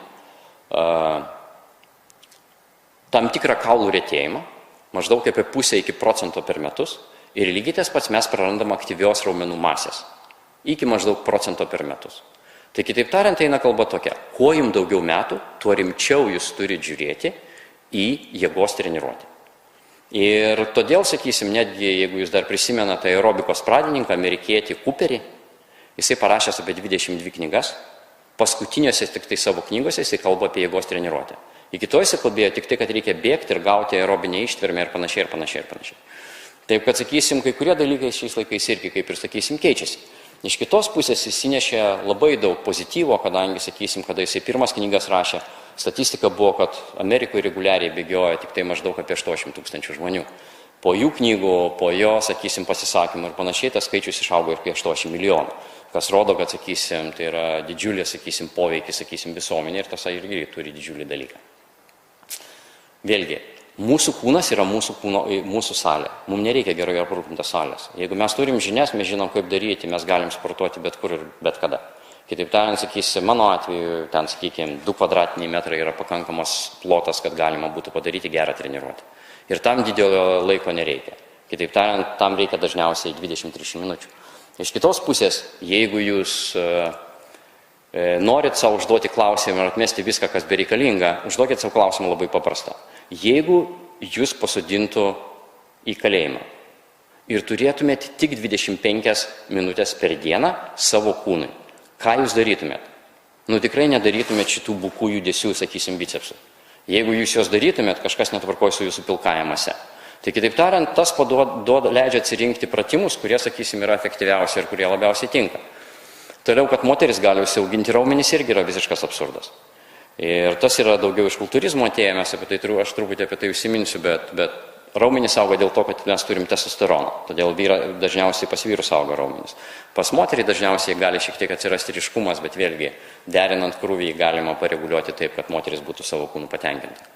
tam tikrą kaulų retėjimą, maždaug apie 0,5% per metus, ir lygiai tas pats mes prarandam aktyvios raumenų masės. Iki maždaug 1% per metus. Tai kitaip tariant, eina kalba tokia, kuo jums daugiau metų, tuo rimčiau jūs turite žiūrėti į jėgos treniruotę. Ir todėl, sakysim, netgi jeigu jūs dar prisimenate aerobikos pradininką, amerikietį Cooperį, jisai parašęs apie 22 knygas, paskutiniuose tik tai savo knygose jisai kalba apie jėgos treniruotę. Iki to jisai kalbėjo tik tai, kad reikia bėgti ir gauti aerobinę ištvermę ir panašiai, ir panašiai, ir panašiai. Taip, kad, sakysim, kai kurie dalykai šiais laikais irgi, kaip ir, sakysim, keičiasi. Iš kitos pusės jis įnešė labai daug pozityvo, kadangi, sakysim, kada jisai pirmas knygas rašė, statistika buvo, kad Amerikoje reguliariai bėgioja tik tai maždaug apie 80 000 žmonių. Po jų knygų, po jo, sakysim, pasisakymų ir panašiai, tas skaičius išaugo ir apie 80 milijonų. Kas rodo, kad, sakysim, tai yra didžiulė, sakysim, poveikis, sakysim, visuomenė ir tas irgi turi didžiulį dalyką. Vėlgi, mūsų kūnas yra mūsų salė. Mums nereikia gerai aprūpintos salės. Jeigu mes turim žinias, mes žinom, kaip daryti, mes galim sportuoti bet kur ir bet kada. Kitaip tariant, sakysim, mano atveju, ten, sakykim, 2 kvadratiniai metrai yra pakankamas plotas, kad galima būtų padaryti gerą treniruotę. Ir tam didelio laiko nereikia. Kitaip tariant, tam reikia dažniausiai 20-30 minučių. Iš kitos pusės, jeigu jūs norit savo užduoti klausimą ir atmesti viską, kas bereikalinga, užduokit savo klausimą labai paprastą. Jeigu jūs pasodintų į kalėjimą ir turėtumėt tik 25 minutės per dieną savo kūnui, ką jūs darytumėt? Tikrai nedarytumėt šitų bukų judesių, sakysim, bicepsų. Jeigu jūs juos darytumėt, kažkas netvarkoja su jūsų pilkajamose. Tai kitaip tariant, tas leidžia atsirinkti pratimus, kurie, sakysim, yra efektyviausi ir kurie labiausiai tinka. Toliau, kad moteris gali užsiauginti raumenis, irgi yra visiškas absurdas. Ir tas yra daugiau iš kultūrizmo atėję, mes apie tai aš truputį apie tai užsiminsiu, bet raumenys auga dėl to, kad mes turim testosteroną. Todėl dažniausiai pas vyrus auga raumenys. Pas moterį dažniausiai gali šiek tiek atsirasti ryškumas, bet vėlgi, derinant krūvį galima pareguliuoti taip, kad moteris būtų savo kūnų patenkinta.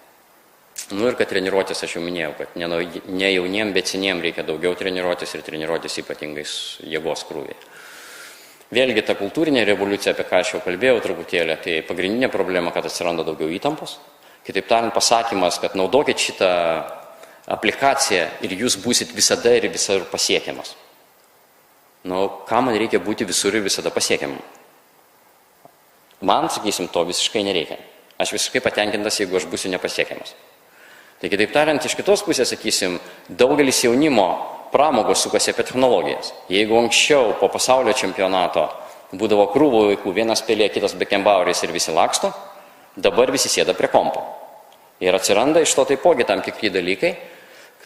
Ir kad treniruotis, aš jau minėjau, kad ne jauniem, bet seniem reikia daugiau treniruotis ir treniruotis ypatingais jėgos krūviai. Vėlgi, ta kultūrinė revoliucija, apie ką aš jau kalbėjau truputėlį, tai pagrindinė problema, kad atsiranda daugiau įtampos. Kitaip tariant, pasakymas, kad naudokit šitą aplikaciją ir jūs būsit visada ir visur pasiekiamas. Ką man reikia būti visur ir visada pasiekiamam? Man, sakysim, to visiškai nereikia. Aš visiškai patenkintas, jeigu aš būsiu nepasiekiamas. Tai kitaip tariant, iš kitos pusės, sakysim, daugelis jaunimo pramogos sukasi apie technologijas. Jeigu anksčiau po pasaulio čempionato būdavo krūvų vaikų, vienas pelė, kitas bekembauris ir visi laksto, dabar visi sėda prie kompo. Ir atsiranda iš to taipogi tam tikri dalykai,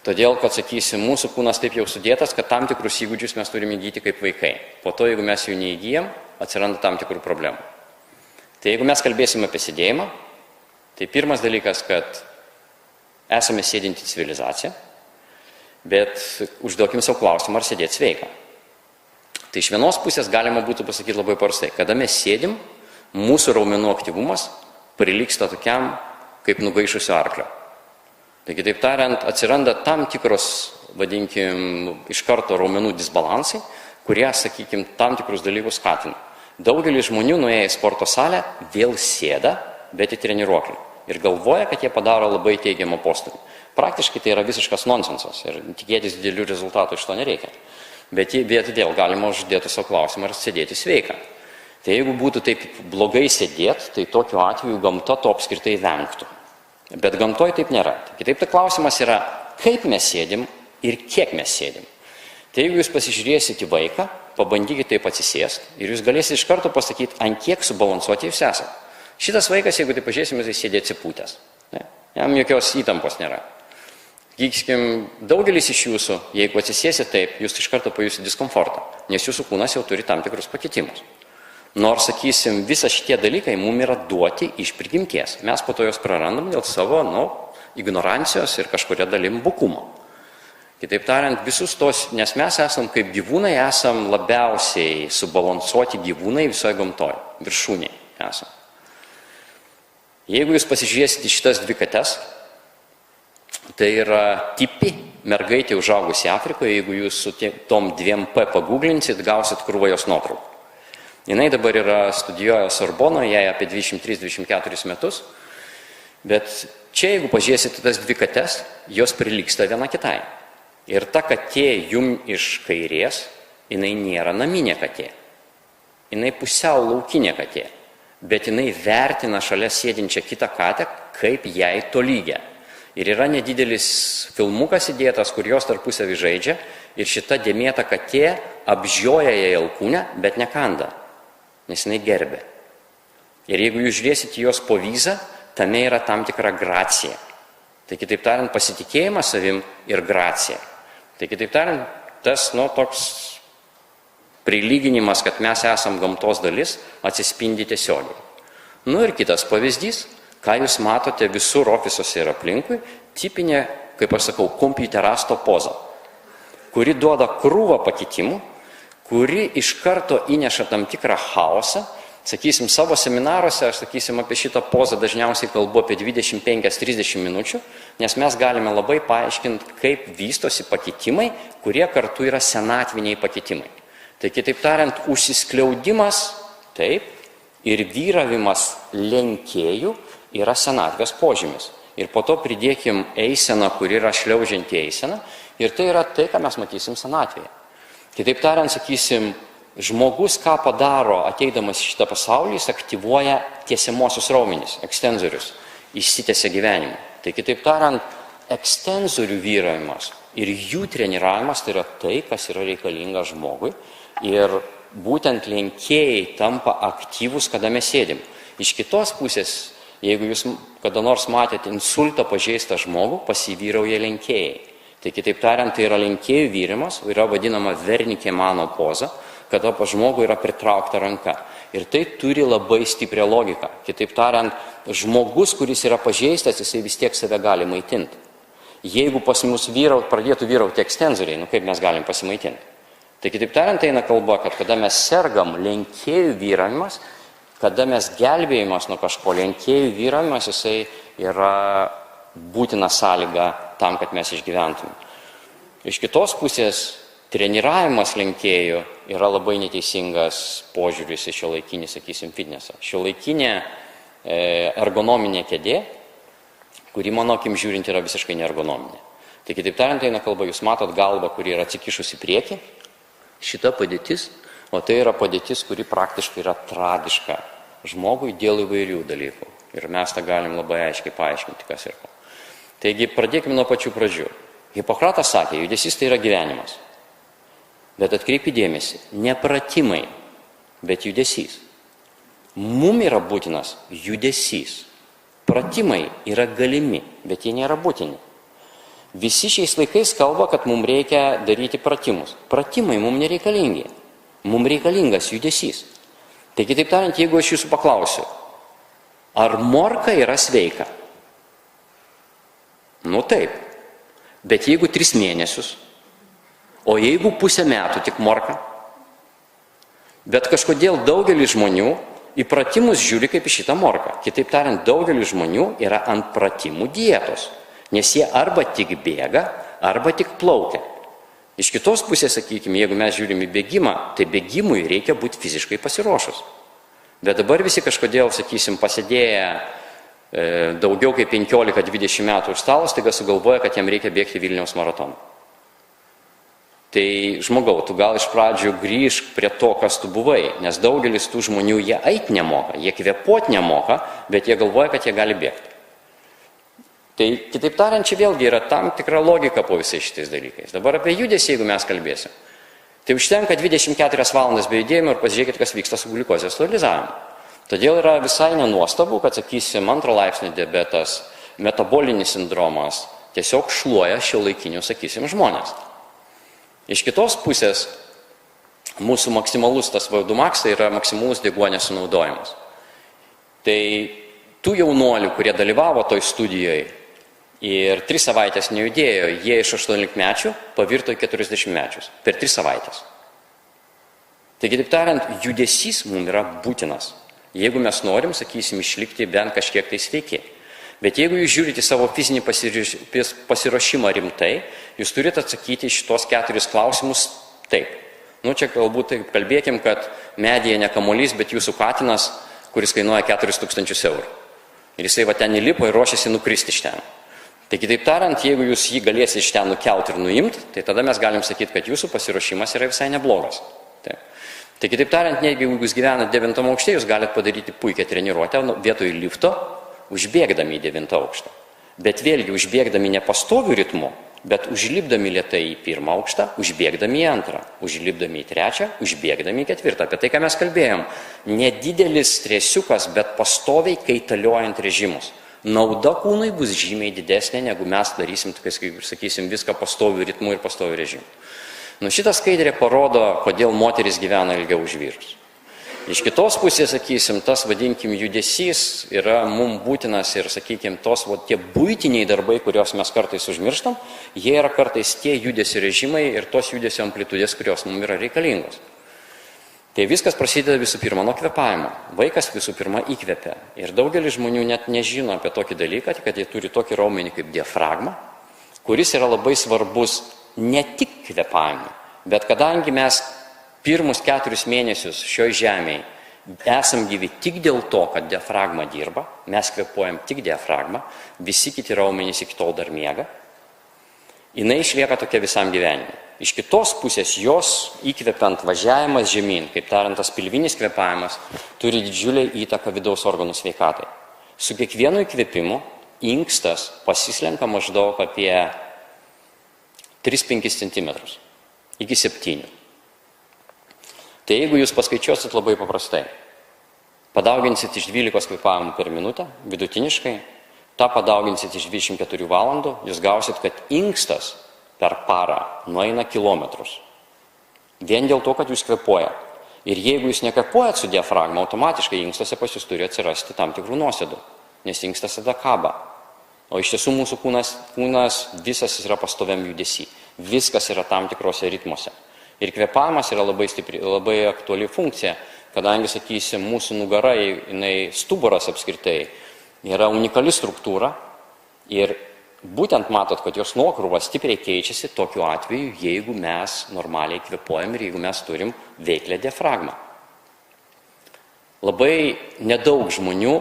todėl, kad, sakysim, mūsų kūnas taip jau sudėtas, kad tam tikrus įgūdžius mes turime įgyti kaip vaikai. Po to, jeigu mes jų neįgyjam, atsiranda tam tikrų problemų. Tai jeigu mes kalbėsime apie sėdėjimą, tai pirmas dalykas, kad esame sėdinti civilizacija, bet užduokim savo klausimą, ar sėdėti sveika. Tai iš vienos pusės galima būtų pasakyti labai paprastai, kada mes sėdim, mūsų raumenų aktyvumas prilygsta tokiam kaip nugaišusio arklio. Tai kitaip tariant, atsiranda tam tikros, vadinkim, iš karto raumenų disbalansai, kurie, sakykim, tam tikrus dalykus skatina. Daugelis žmonių nuėję į sporto salę vėl sėda, bet į treniruoklį. Ir galvoja, kad jie padaro labai teigiamą postūmį. Praktiškai tai yra visiškas nonsensas ir tikėtis didelių rezultatų iš to nereikia. Bet vėl galima uždėti savo klausimą, ar sėdėti sveika. Tai jeigu būtų taip blogai sėdėti, tai tokiu atveju gamta to apskritai vengtų. Bet gamtoje taip nėra. Kitaip tai klausimas yra, kaip mes sėdim ir kiek mes sėdim. Tai jeigu jūs pasižiūrėsite į vaiką, pabandykite taip atsisėsti ir jūs galėsite iš karto pasakyti, ant kiek subalansuoti jūs esate. Šitas vaikas, jeigu tai pažiūrėsime, jis sėdė atsipūtęs. Jam jokios įtampos nėra. Daugelis iš jūsų, jeigu atsisėsite taip, jūs iš karto pajusite diskomfortą, nes jūsų kūnas jau turi tam tikrus pakitimus. Nors, sakysim, visa šitie dalykai mums yra duoti iš prigimties. Mes po to jos prarandam dėl savo, ignorancijos ir kažkuria dalim bukumo. Kitaip tariant, visus tos, nes mes esam kaip gyvūnai, esam labiausiai subalansuoti gyvūnai visoje gamtoje, viršūnėje esam. Jeigu jūs pasižiūrėsite šitas dvi kates, tai yra tipi mergaitė užaugusi Afrikoje, jeigu jūs su tom 2P paguglinsit, gausit krūvą jos nuotraukų. Jinai dabar studijuoja Sorbonoje, jai apie 23-24 metus, bet čia, jeigu pažiūrėsite tas dvi kates, jos prilygsta viena kitai. Ir ta katė jum iš kairės, jinai nėra naminė katė. Jinai pusiau laukinė katė. Bet jinai vertina šalia sėdinčią kitą katę, kaip jai tolygia. Ir yra nedidelis filmukas įdėtas, kur jos tarpusavį žaidžia ir šita dėmėta katė apžioja jai alkūnę, bet nekanda, nes jinai gerbė. Ir jeigu jūs žiūrėsite jos povyzą, tame yra tam tikra gracija. Tai kitaip tariant, pasitikėjimas savim ir gracija. Tai kitaip tariant, tas toks prilyginimas, kad mes esam gamtos dalis, atsispindi tiesiogiai. Ir kitas pavyzdys, ką jūs matote visur ofisuose ir aplinkui, tipinė, kaip aš sakau, kompiuterasto poza, kuri duoda krūvą pakitimų, kuri iš karto įneša tam tikrą chaosą. Sakysim, savo seminaruose, aš sakysim, apie šitą pozą dažniausiai kalbu apie 25-30 minučių, nes mes galime labai paaiškinti, kaip vystosi pakitimai, kurie kartu yra senatviniai pakitimai. Tai kitaip tariant, užsiskliaudimas, taip, ir vyravimas lenkėjų yra senatvės požymis. Ir po to pridėkim eiseną, kuri yra šliaužianti eisena, ir tai yra tai, ką mes matysim senatvėje. Kitaip tariant, sakysim, žmogus ką padaro ateidamas į šitą pasaulį, jis aktyvuoja tiesiamosius raumenis, ekstenzorius, išsitęsia gyvenimą. Tai kitaip tariant, ekstenzorių vyravimas ir jų treniravimas tai yra tai, kas yra reikalinga žmogui. Ir būtent lenkėjai tampa aktyvus, kada mes sėdim. Iš kitos pusės, jeigu jūs kada nors matėte insultą pažeistą žmogų, pasivyrauja lenkėjai. Tai kitaip tariant, tai yra lenkėjų vyrimas, yra vadinama Wernicke mano poza, kada pa žmogų yra pritraukta ranka. Ir tai turi labai stiprią logiką. Kitaip tariant, žmogus, kuris yra pažeistas, jisai vis tiek save gali maitinti. Jeigu pas mus pradėtų vyrauti ekstenzoriai, kaip mes galim pasimaitinti? Tai kitaip tariant, eina kalba, kad kada mes sergam, lenkėjų vyravimas, kada mes gelbėjimas nuo kažko, lenkėjų vyravimas, jisai yra būtina sąlyga tam, kad mes išgyventume. Iš kitos pusės, treniravimas lenkėjų yra labai neteisingas požiūris į šiuolaikinį, sakysim, fitnesą. Šiuolaikinė ergonominė kėdė, kuri, mano akim žiūrint, yra visiškai neergonominė. Tai kitaip tariant, eina kalba, jūs matot galvą, kuri yra atsikišusi prieki, šita padėtis, o tai yra padėtis, kuri praktiškai yra tragiška žmogui dėl įvairių dalykų. Ir mes tą galim labai aiškiai paaiškinti, kas yra. Taigi, pradėkime nuo pačių pradžių. Hipokratas sakė, judesys tai yra gyvenimas. Bet atkreipi dėmesį, ne pratimai, bet judesys. Mum yra būtinas judesys. Pratimai yra galimi, bet jie nėra būtini. Visi šiais laikais kalba, kad mums reikia daryti pratimus. Pratimai mums nereikalingi. Mums reikalingas judesys. Tai kitaip tariant, jeigu aš jūsų paklausiu, ar morka yra sveika? Nu taip. Bet jeigu 3 mėnesius, o jeigu pusę metų tik morka? Bet kažkodėl daugelis žmonių į pratimus žiūri kaip į šitą morką. Kitaip tariant, daugelis žmonių yra ant pratimų dietos, nes jie arba tik bėga, arba tik plaukia. Iš kitos pusės, sakykime, jeigu mes žiūrim į bėgimą, tai bėgimui reikia būti fiziškai pasiruošus. Bet dabar visi kažkodėl, sakysim, pasėdėję daugiau kaip 15-20 metų už stalo, staiga sugalvoja, kad jam reikia bėgti Vilniaus maratoną. Tai žmogau, tu gal iš pradžių grįžk prie to, kas tu buvai, nes daugelis tų žmonių jie eit nemoka, jie kvėpuot nemoka, bet jie galvoja, kad jie gali bėgti. Tai kitaip tariant, čia vėlgi yra tam tikra logika po visais šitais dalykais. Dabar apie judesį, jeigu mes kalbėsim, tai užtenka 24 valandas be judėjimo ir pasižiūrėkit, kas vyksta su gliukozės stabilizavimu. Todėl yra visai nenuostabu, kad, sakysim, 2 laipsnio diabetas, metabolinis sindromas tiesiog šluoja šiuolaikinius, sakysim, žmonės. Iš kitos pusės, mūsų maksimalus tas VO2 max yra maksimalus deguonies sunaudojimas. Tai tų jaunuolių, kurie dalyvavo toj studijoje ir 3 savaitės nejudėjo, jie iš 18-mečių pavirto į 40-mečius per 3 savaitės. Tai kitaip tariant, judesys mums yra būtinas. Jeigu mes norim, sakysim, išlikti bent kažkiek tai sveiki. Bet jeigu jūs žiūrite savo fizinį pasiruošimą rimtai, jūs turite atsakyti šitos 4 klausimus taip. Nu, čia galbūt taip kalbėkim, kad medyje ne kamuolys, bet jūsų katinas, kuris kainuoja 4000 eurų. Ir jisai va ten įlipo ir ruošiasi nukristi iš ten. Tai kitaip tariant, jeigu jūs jį galėsite iš ten nukelti ir nuimti, tai tada mes galim sakyti, kad jūsų pasiruošimas yra visai neblogas. Tai kitaip tariant, jeigu jūs gyvenate 9 aukšte, jūs galite padaryti puikią treniruotę vietoj lifto, užbėgdami į 9 aukštą. Bet vėlgi užbėgdami ne pastoviu ritmu, bet užlipdami lėtai į 1 aukštą, užbėgdami į 2, užlipdami į 3, užbėgdami į 4. Apie tai, ką mes kalbėjom, nedidelis stresiukas, bet pastoviai kaitaliojant režimus. Nauda kūnui bus žymiai didesnė, negu mes darysim, sakysim, viską pastoviu ritmu ir pastoviu režimu. Nu, šitą skaidrę parodo, kodėl moteris gyvena ilgiau už vyrus. Iš kitos pusės, sakysim, tas, vadinkim, judesys yra mums būtinas ir, sakykim, tie buitiniai darbai, kuriuos mes kartais užmirštam, jie yra kartais tie judesio režimai ir tos judesio amplitudės, kurios mums yra reikalingos. Tai viskas prasideda visų pirma nuo kvėpavimo. Vaikas visų pirma įkvepia. Ir daugelis žmonių net nežino apie tokį dalyką, kad jie turi tokį raumenį kaip diafragma, kuris yra labai svarbus ne tik kvėpavimui, bet kadangi mes pirmus 4 mėnesius šioj žemėje esam gyvi tik dėl to, kad diafragma dirba, mes kvėpuojam tik diafragmą, visi kiti raumenys iki tol dar miega, jinai išlieka tokia visam gyvenimui. Iš kitos pusės jos įkvepiant važiavimas žemyn, kaip tariant, tas pilvinis kvėpavimas, turi didžiulę įtaką vidaus organų sveikatai. Su kiekvienu įkvėpimu inkstas pasislenka maždaug apie 3-5 cm iki 7. Tai jeigu jūs paskaičiuosit labai paprastai, padauginsit iš 12 kvėpavimų per minutę, vidutiniškai, tą padauginsit iš 24 valandų, jūs gausit, kad inkstas per parą nueina kilometrus. Vien dėl to, kad jūs kvėpuojat. Ir jeigu jūs nekvėpuojat su diafragma, automatiškai inkstuose pas jūs turi atsirasti tam tikrų nuosėdų, nes inkstas tada kaba. O iš tiesų mūsų kūnas visas yra pastoviam judesy. Viskas yra tam tikrose ritmuose. Ir kvėpavimas yra labai aktuali funkcija, kadangi, sakysim, mūsų nugara, stuburas apskritai, yra unikali struktūra ir būtent matot, kad jos nuokrūva stipriai keičiasi tokiu atveju, jeigu mes normaliai kvėpuojam ir jeigu mes turim veiklę diafragmą. Labai nedaug žmonių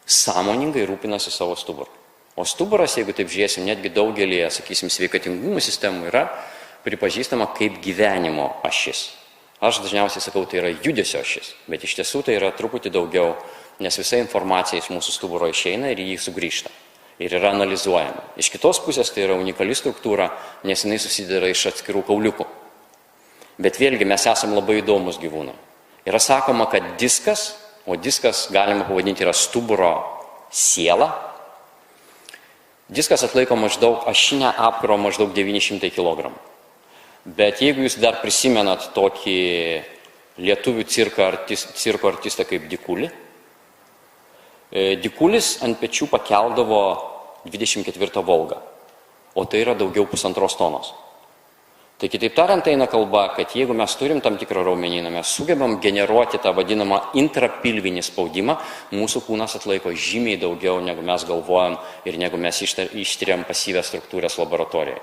sąmoningai rūpinasi savo stuburu. O stuburas, jeigu taip žiūrėsim, netgi daugelį, sakysim, sveikatingumo sistemų yra pripažįstama kaip gyvenimo ašis. Aš dažniausiai sakau, tai yra judesio ašis, bet iš tiesų tai yra truputį daugiau, nes visa informacija iš mūsų stuburo išeina ir jį sugrįžta. Ir yra analizuojama. Iš kitos pusės tai yra unikali struktūra, nes jinai susideda iš atskirų kauliukų. Bet vėlgi mes esam labai įdomus gyvūnai. Yra sakoma, kad diskas, o diskas galima pavadinti yra stuburo siela. Diskas atlaiko maždaug ašinę apkrovą maždaug 900 kg. Bet jeigu jūs dar prisimenat tokį lietuvių cirko artistą kaip Dikulį, Dikulis ant pečių pakeldavo 24 Volgą, o tai yra daugiau 1,5 tonos. Tai kitaip tariant, eina kalba, kad jeigu mes turim tam tikrą raumenyną, mes sugebam generuoti tą vadinamą intrapilvinį spaudimą, mūsų kūnas atlaiko žymiai daugiau, negu mes galvojam ir negu mes ištiriam pasyvę struktūras laboratorijoje.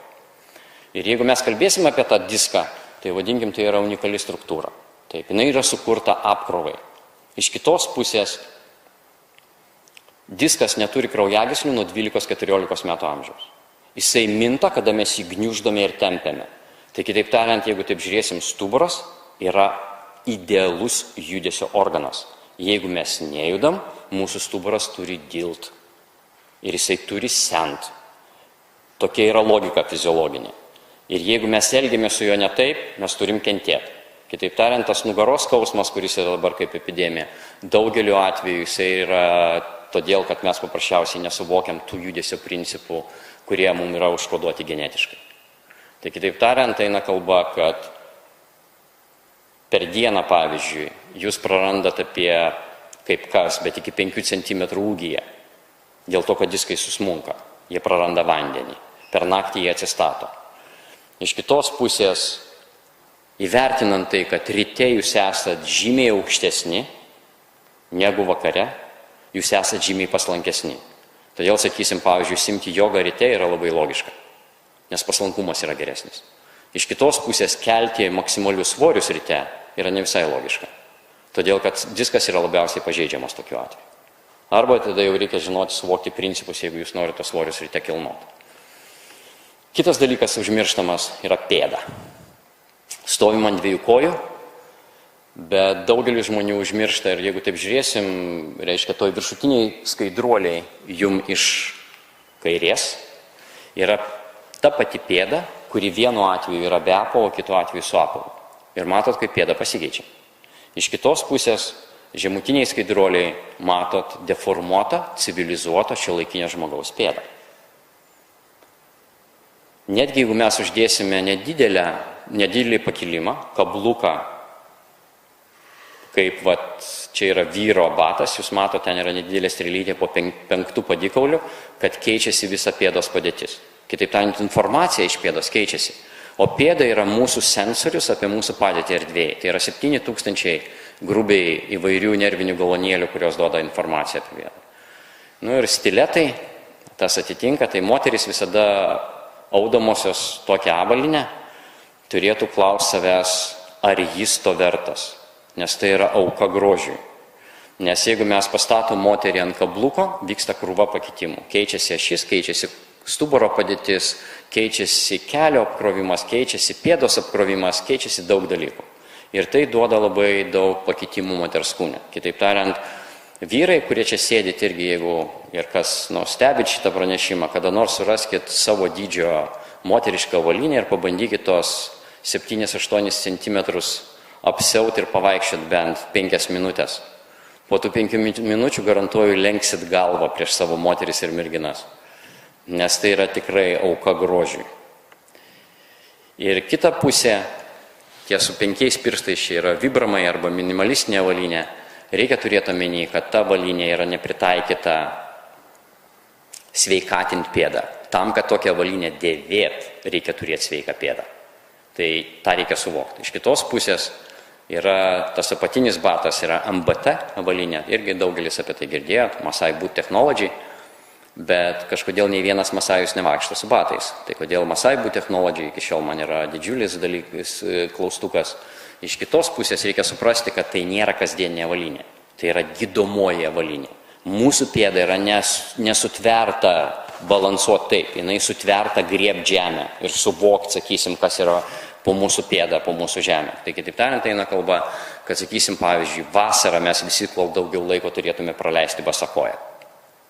Ir jeigu mes kalbėsim apie tą diską, tai vadinkim, tai yra unikali struktūra. Taip, jinai yra sukurta apkrovai. Iš kitos pusės, diskas neturi kraujagyslių nuo 12-14 metų amžiaus. Jisai minta, kada mes jį gniuždome ir tempiame. Tai kitaip tariant, jeigu taip žiūrėsim, stuburas yra idealus judesio organas. Jeigu mes nejudam, mūsų stuburas turi dilt. Ir jisai turi sent. Tokia yra logika fiziologinė. Ir jeigu mes elgiamės su juo ne taip, mes turim kentėti. Kitaip tariant, tas nugaros skausmas, kuris yra dabar kaip epidemija, daugeliu atveju jisai yra todėl, kad mes paprasčiausiai nesuvokiam tų judesio principų, kurie mums yra užkoduoti genetiškai. Tai kitaip tariant, eina kalba, kad per dieną, pavyzdžiui, jūs prarandat apie, kaip kas, bet iki 5 cm ūgyje, dėl to, kad diskai susmunka, jie praranda vandenį, per naktį jie atsistato. Iš kitos pusės, įvertinant tai, kad ryte jūs esat žymiai aukštesni negu vakare, jūs esat žymiai paslankesni. Todėl, sakysim, pavyzdžiui, simti jogą ryte yra labai logiška, nes paslankumas yra geresnis. Iš kitos pusės kelti maksimalius svorius ryte yra ne visai logiška, todėl, kad diskas yra labiausiai pažeidžiamas tokiu atveju. Arba tada jau reikia žinoti, suvokti principus, jeigu jūs norite svorius ryte kilnoti. Kitas dalykas užmirštamas yra pėda. Stovim ant 2 kojų, bet daugelis žmonių užmiršta ir jeigu taip žiūrėsim, reiškia, toj viršutiniai skaidruoliai jum iš kairės yra ta pati pėda, kuri vienu atveju yra be apavo, kitu atveju su apavu. Ir matot, kaip pėda pasikeičia. Iš kitos pusės žemutiniai skaidruoliai matot deformuotą, civilizuotą šiuolaikinio žmogaus pėdą. Netgi jeigu mes uždėsime nedidelį pakilimą, kabluką, kaip čia yra vyro batas, jūs matote, ten yra nedidelė strėlytė po 5 padikaulių, kad keičiasi visa pėdos padėtis. Kitaip tariant, informacija iš pėdos keičiasi. O pėda yra mūsų sensorius apie mūsų padėtį erdvėje. Tai yra 7000 grubiai įvairių nervinių galonėlių, kurios duoda informaciją apie pėdą. Ir stiletai, tas atitinka, tai moteris visada audamosios tokią avalynę turėtų klausti savęs, ar jis to vertas. Nes tai yra auka grožiui. Nes jeigu mes pastatom moterį ant kabluko, vyksta krūva pakitimų. Keičiasi ašis, keičiasi stuburo padėtis, keičiasi kelio apkrovimas, keičiasi pėdos apkrovimas, keičiasi daug dalykų. Ir tai duoda labai daug pakitimų moters kūne. Kitaip tariant, vyrai, kurie čia sėdit irgi, jeigu ir kas stebit šitą pranešimą, kada nors suraskit savo dydžio moterišką avalynę ir pabandykit tos 7-8 cm apsiauti ir pavaikščiot bent 5 minutės. Po tų 5 minučių garantuoju lenksit galvą prieš savo moteris ir merginas, nes tai yra tikrai auka grožiui. Ir kita pusė, tie su 5 pirštais čia yra vibramai arba minimalistinė avalynė, reikia turėti omeny, kad ta avalynė yra nepritaikyta sveikatinti pėdą. Tam, kad tokią avalynę dėvėt, reikia turėti sveiką pėdą. Tai tą reikia suvokti. Iš kitos pusės yra tas apatinis batas, yra MBT avalynė, irgi daugelis apie tai girdėjot, Masai Boot Technology, bet kažkodėl nei vienas Masajus nevaikšto su batais. Tai kodėl Masai Boot Technology iki šiol man yra didžiulis dalykas, klaustukas. Iš kitos pusės reikia suprasti, kad tai nėra kasdieninė avalynė, tai yra gydomoji avalynė. Mūsų pėda yra nesutverta balansuoti taip, jinai sutverta griebt žemę ir suvokti, sakysim, kas yra po mūsų pėdą, po mūsų žemę. Tai kitaip tariant, eina kalba, kad, sakysim, pavyzdžiui, vasarą mes visi daugiau laiko turėtume praleisti basakoją.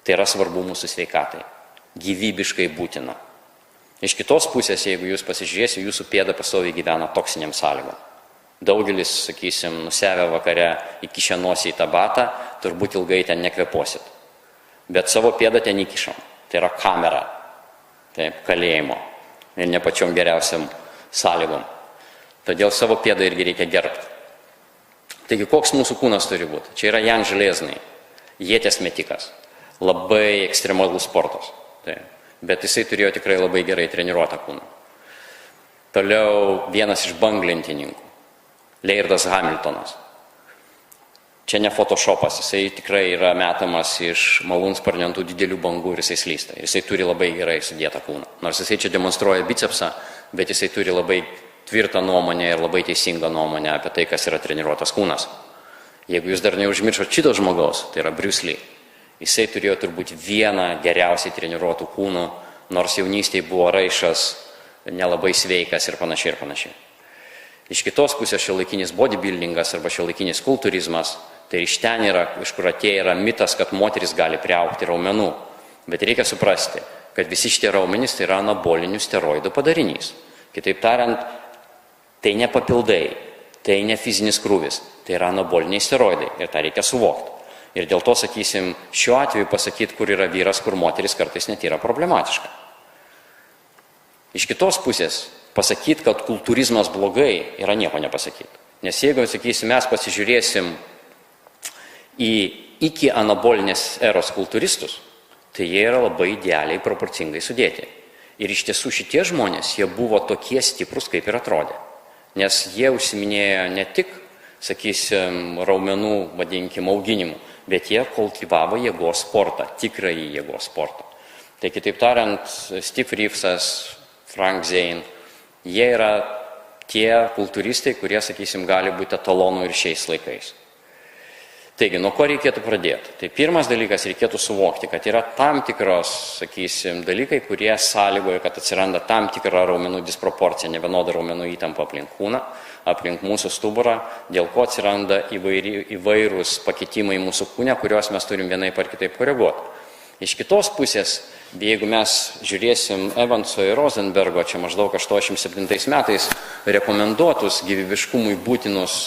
Tai yra svarbu mūsų sveikatai, gyvybiškai būtina. Iš kitos pusės, jeigu jūs pasižiūrėsite, jūsų pėda pastoviai gyvena toksiniam sąlygom. Daugelis, sakysim, nusevę vakare įkišę nosį į tą batą, turbūt ilgai ten nekvepuosit. Bet savo pėdą ten įkišam. Tai yra kamera, taip, kalėjimo ir ne pačiom geriausiam sąlygom. Todėl savo pėdą irgi reikia gerbti. Taigi, koks mūsų kūnas turi būti? Čia yra Jan Železnai, ieties metikas, labai ekstremalus sportas. Taip. Bet jisai turėjo tikrai labai gerai treniruotą kūną. Toliau vienas iš banglentininkų, Leirdas Hamiltonas. Čia ne photoshopas, jisai tikrai yra metamas iš malūnsparnio ant tų didelių bangų ir jisai slysta. Ir jisai turi labai gerai sudėtą kūną. Nors jisai čia demonstruoja bicepsą, bet jisai turi labai tvirtą nuomonę ir labai teisingą nuomonę apie tai, kas yra treniruotas kūnas. Jeigu jūs dar neužmiršot šito žmogaus, tai yra Bruce Lee. Jisai turėjo turbūt vieną geriausiai treniruotų kūnų, nors jaunystėje buvo raišas, nelabai sveikas ir panašiai ir panašiai. Iš kitos pusės šiuolaikinis bodybuildingas arba šiuolaikinis kultūrizmas, tai iš ten yra, iš kur atėjo yra mitas, kad moteris gali priaugti raumenų. Bet reikia suprasti, kad visi šitie raumenys tai yra anabolinių steroidų padarinys. Kitaip tariant, tai ne papildai, tai ne fizinis krūvis, tai yra anaboliniai steroidai ir tą reikia suvokti. Ir dėl to, sakysim, šiuo atveju pasakyti, kur yra vyras, kur moteris kartais net yra problematiška. Iš kitos pusės, pasakyti, kad kultūrizmas blogai, yra nieko nepasakyti. Nes jeigu, sakysim, mes pasižiūrėsim į iki anabolinės eros kultūristus, tai jie yra labai idealiai proporcingai sudėti. Ir iš tiesų šitie žmonės, jie buvo tokie stiprus, kaip ir atrodė. Nes jie užsiminėjo ne tik, sakysim, raumenų, vadinkim, auginimu, bet jie kultivavo jėgos sportą, tikrąjį jėgos sportą. Tai kitaip tariant, Steve Reevesas, Frank Zane, jie yra tie kultūristai, kurie, sakysim, gali būti etalonų ir šiais laikais. Taigi, nuo ko reikėtų pradėti? Tai pirmas dalykas, reikėtų suvokti, kad yra tam tikros, sakysim, dalykai, kurie sąlygoja, kad atsiranda tam tikra raumenų disproporcija, nevienoda raumenų įtampa aplink kūną, aplink mūsų stuburą, dėl ko atsiranda įvairūs pakitimai mūsų kūne, kuriuos mes turim vienaip ar kitaip koreguoti. Iš kitos pusės, jeigu mes žiūrėsim Evanso ir Rosenbergo, čia maždaug 87 metais, rekomenduotus gyvybiškumui būtinus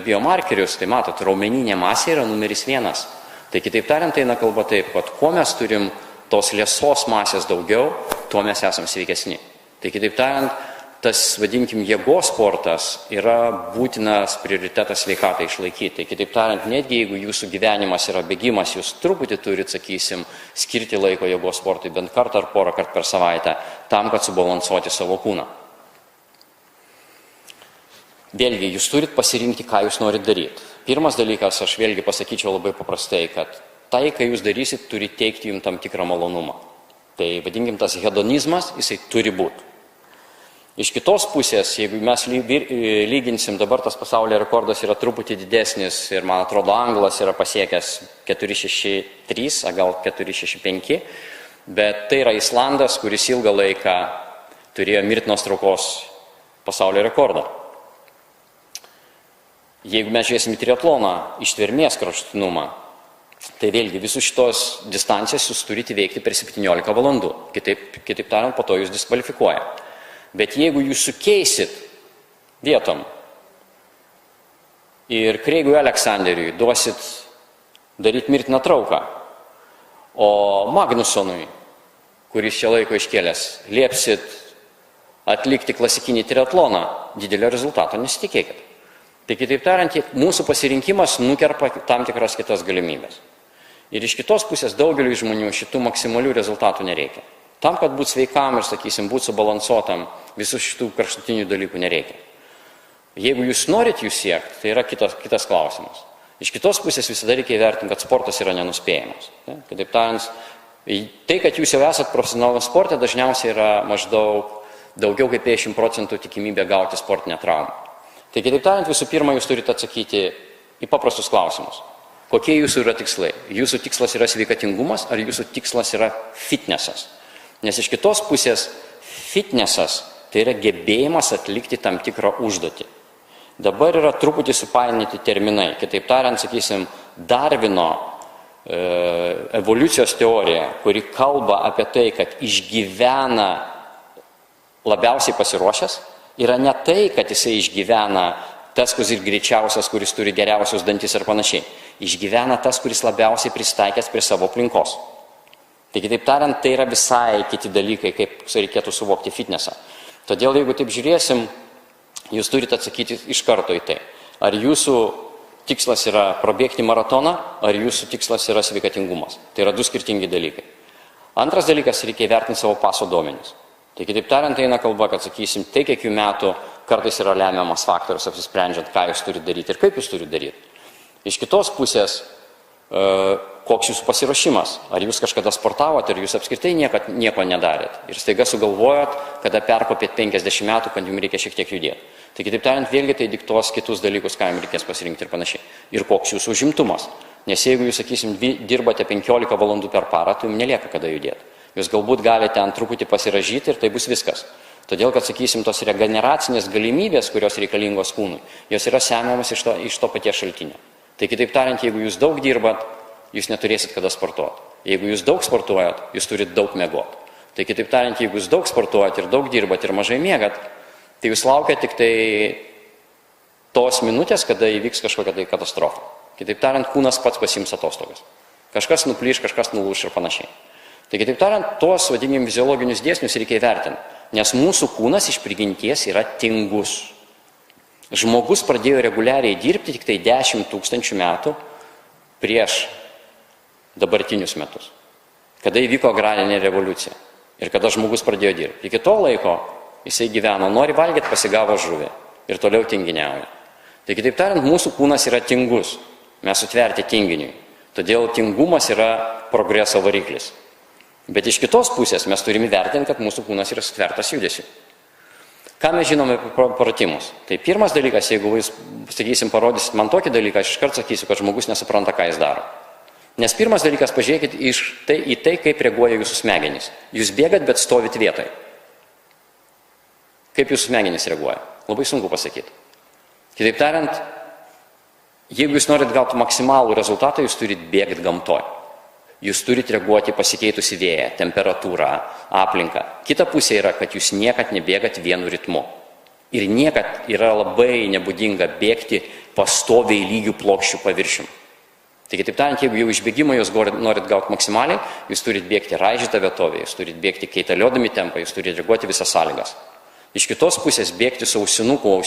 biomarkerius, tai matot, raumeninė masė yra numeris 1. Tai kitaip tariant, eina kalba taip, kad kuo mes turim tos liesos masės daugiau, tuo mes esam sveikesni. Tai kitaip tariant, tas, vadinkim, jėgos sportas yra būtinas prioritetas sveikatai išlaikyti. Tai kitaip tariant, netgi jeigu jūsų gyvenimas yra bėgimas, jūs truputį turit, sakysim, skirti laiko jėgos sportui bent kartą ar porą kartų per savaitę, tam, kad subalansuoti savo kūną. Vėlgi, jūs turit pasirinkti, ką jūs norit daryti. Pirmas dalykas, aš vėlgi pasakyčiau labai paprastai, kad tai, ką jūs darysit, turi teikti jums tam tikrą malonumą. Tai vadinkim, tas hedonizmas, jisai turi būti. Iš kitos pusės, jeigu mes lyginsim, dabar tas pasaulio rekordas yra truputį didesnis ir, man atrodo, Anglas yra pasiekęs 463, gal 465, bet tai yra Islandas, kuris ilgą laiką turėjo mirtinos traukos pasaulio rekordą. Jeigu mes žiūrėsim į triatloną, ištvermės kraštutinumą, tai vėlgi visus šitos distancijas jūs turite veikti per 17 valandų. Kitaip tariant, po to jūs diskvalifikuoja. Bet jeigu jūs sukeisit vietom ir Kreigui Aleksanderiui duosit daryti mirtiną trauką, o Magnusonui, kuris čia laiko iškėlęs, liepsit atlikti klasikinį triatloną, didelio rezultato nesitikėkit. Tai kitaip tariant, mūsų pasirinkimas nukerpa tam tikras kitas galimybės. Ir iš kitos pusės daugeliu žmonių šitų maksimalių rezultatų nereikia. Tam, kad būtų sveikam ir, sakysim, būtų subalansuotam, visų šitų kraštutinių dalykų nereikia. Jeigu jūs norit jų siekti, tai yra kitas klausimas. Iš kitos pusės visada reikia įvertinti, kad sportas yra nenuspėjamas. Kitaip tariant, tai, kad jūs jau esat profesionalus sporte, dažniausiai yra maždaug daugiau kaip 50% tikimybė gauti sportinę traumą. Tai kitaip tariant, visų pirma, jūs turite atsakyti į paprastus klausimus. Kokie jūsų yra tikslai? Jūsų tikslas yra sveikatingumas ar jūsų tikslas yra fitnesas? Nes iš kitos pusės fitnesas tai yra gebėjimas atlikti tam tikrą užduotį. Dabar yra truputį supainioti terminai. Kitaip tariant, sakysim, Darvino evoliucijos teorija, kuri kalba apie tai, kad išgyvena labiausiai pasiruošęs, yra ne tai, kad jisai išgyvena tas, kuris ir greičiausias, kuris turi geriausius dantis ir panašiai. Išgyvena tas, kuris labiausiai pristaikęs prie savo aplinkos. Tai kitaip tariant, tai yra visai kiti dalykai, kaip reikėtų suvokti fitnesą. Todėl, jeigu taip žiūrėsim, jūs turite atsakyti iš karto į tai. Ar jūsų tikslas yra prabėgti maratoną, ar jūsų tikslas yra sveikatingumas. Tai yra du skirtingi dalykai. Antras dalykas, reikia įvertinti savo paso duomenis. Tai kitaip tariant, eina kalba, kad, sakysim, tai kiek jų metų kartais yra lemiamas faktorius apsisprendžiant, ką jūs turite daryti ir kaip jūs turite daryti. Iš kitos pusės, koks jūsų pasiruošimas. Ar jūs kažkada sportavote, ar jūs apskritai nieko nedarėt. Ir staiga sugalvojot, kada perkopėt 50 metų, kad jums reikia šiek tiek judėti. Tai kitaip tariant, vėlgi tai diktuos kitus dalykus, ką jums reikės pasirinkti ir panašiai. Ir koks jūsų užimtumas. Nes jeigu jūs, sakysim, dirbate 15 valandų per parą, tai jums nelieka kada judėti. Jūs galbūt galite ten truputį pasiražyti ir tai bus viskas. Todėl, kad, sakysim, tos regeneracinės galimybės, kurios reikalingos kūnui, jos yra semiamas iš to paties šaltinio. Tai kitaip tariant, jeigu jūs daug dirbat, jūs neturėsit kada sportuoti. Jeigu jūs daug sportuojat, jūs turit daug miegot. Tai kitaip tariant, jeigu jūs daug sportuojat ir daug dirbat ir mažai miegat, tai jūs laukiat tik tai tos minutės, kada įvyks kažkokia tai katastrofa. Kitaip tariant, kūnas pats pasiims atostogas. Kažkas nuplyš, kažkas nulūš ir panašiai. Tai kitaip tariant, tuos vadinim fiziologinius dėsnius reikia įvertinti, nes mūsų kūnas iš prigimties yra tingus. Žmogus pradėjo reguliariai dirbti tik tai 10 000 metų prieš dabartinius metus, kada įvyko agrarinė revoliucija ir kada žmogus pradėjo dirbti. Iki to laiko jisai gyveno, nori valgyti, pasigavo žuvį ir toliau tinginiauja. Tai kitaip tariant, mūsų kūnas yra tingus, mes sutverti tinginiui, todėl tingumas yra progreso variklis. Bet iš kitos pusės mes turime vertinti, kad mūsų kūnas yra sutvertas judesiu. Ką mes žinome apie pratimus? Tai pirmas dalykas, jeigu jūs, sakysim, parodysit man tokį dalyką, aš iškart sakysiu, kad žmogus nesupranta, ką jis daro. Nes pirmas dalykas, pažiūrėkit į tai, kaip reaguoja jūsų smegenys. Jūs bėgat, bet stovit vietoj. Kaip jūsų smegenys reaguoja? Labai sunku pasakyti. Kitaip tariant, jeigu jūs norit gauti maksimalų rezultatą, jūs turit bėgti gamtoj. Jūs turite reaguoti pasikeitusi vėją, temperatūrą, aplinką. Kita pusė yra, kad jūs niekad nebėgat vienu ritmu. Ir niekad yra labai nebūdinga bėgti pastoviai lygių plokščių paviršium. Tai kitaip tariant, jeigu jau iš bėgimo jūs norit gauti maksimaliai, jūs turite bėgti raižytą vietovę, jūs turite bėgti kaitaliodami tempą, jūs turite reaguoti visas sąlygas. Iš kitos pusės bėgti su ausinuku,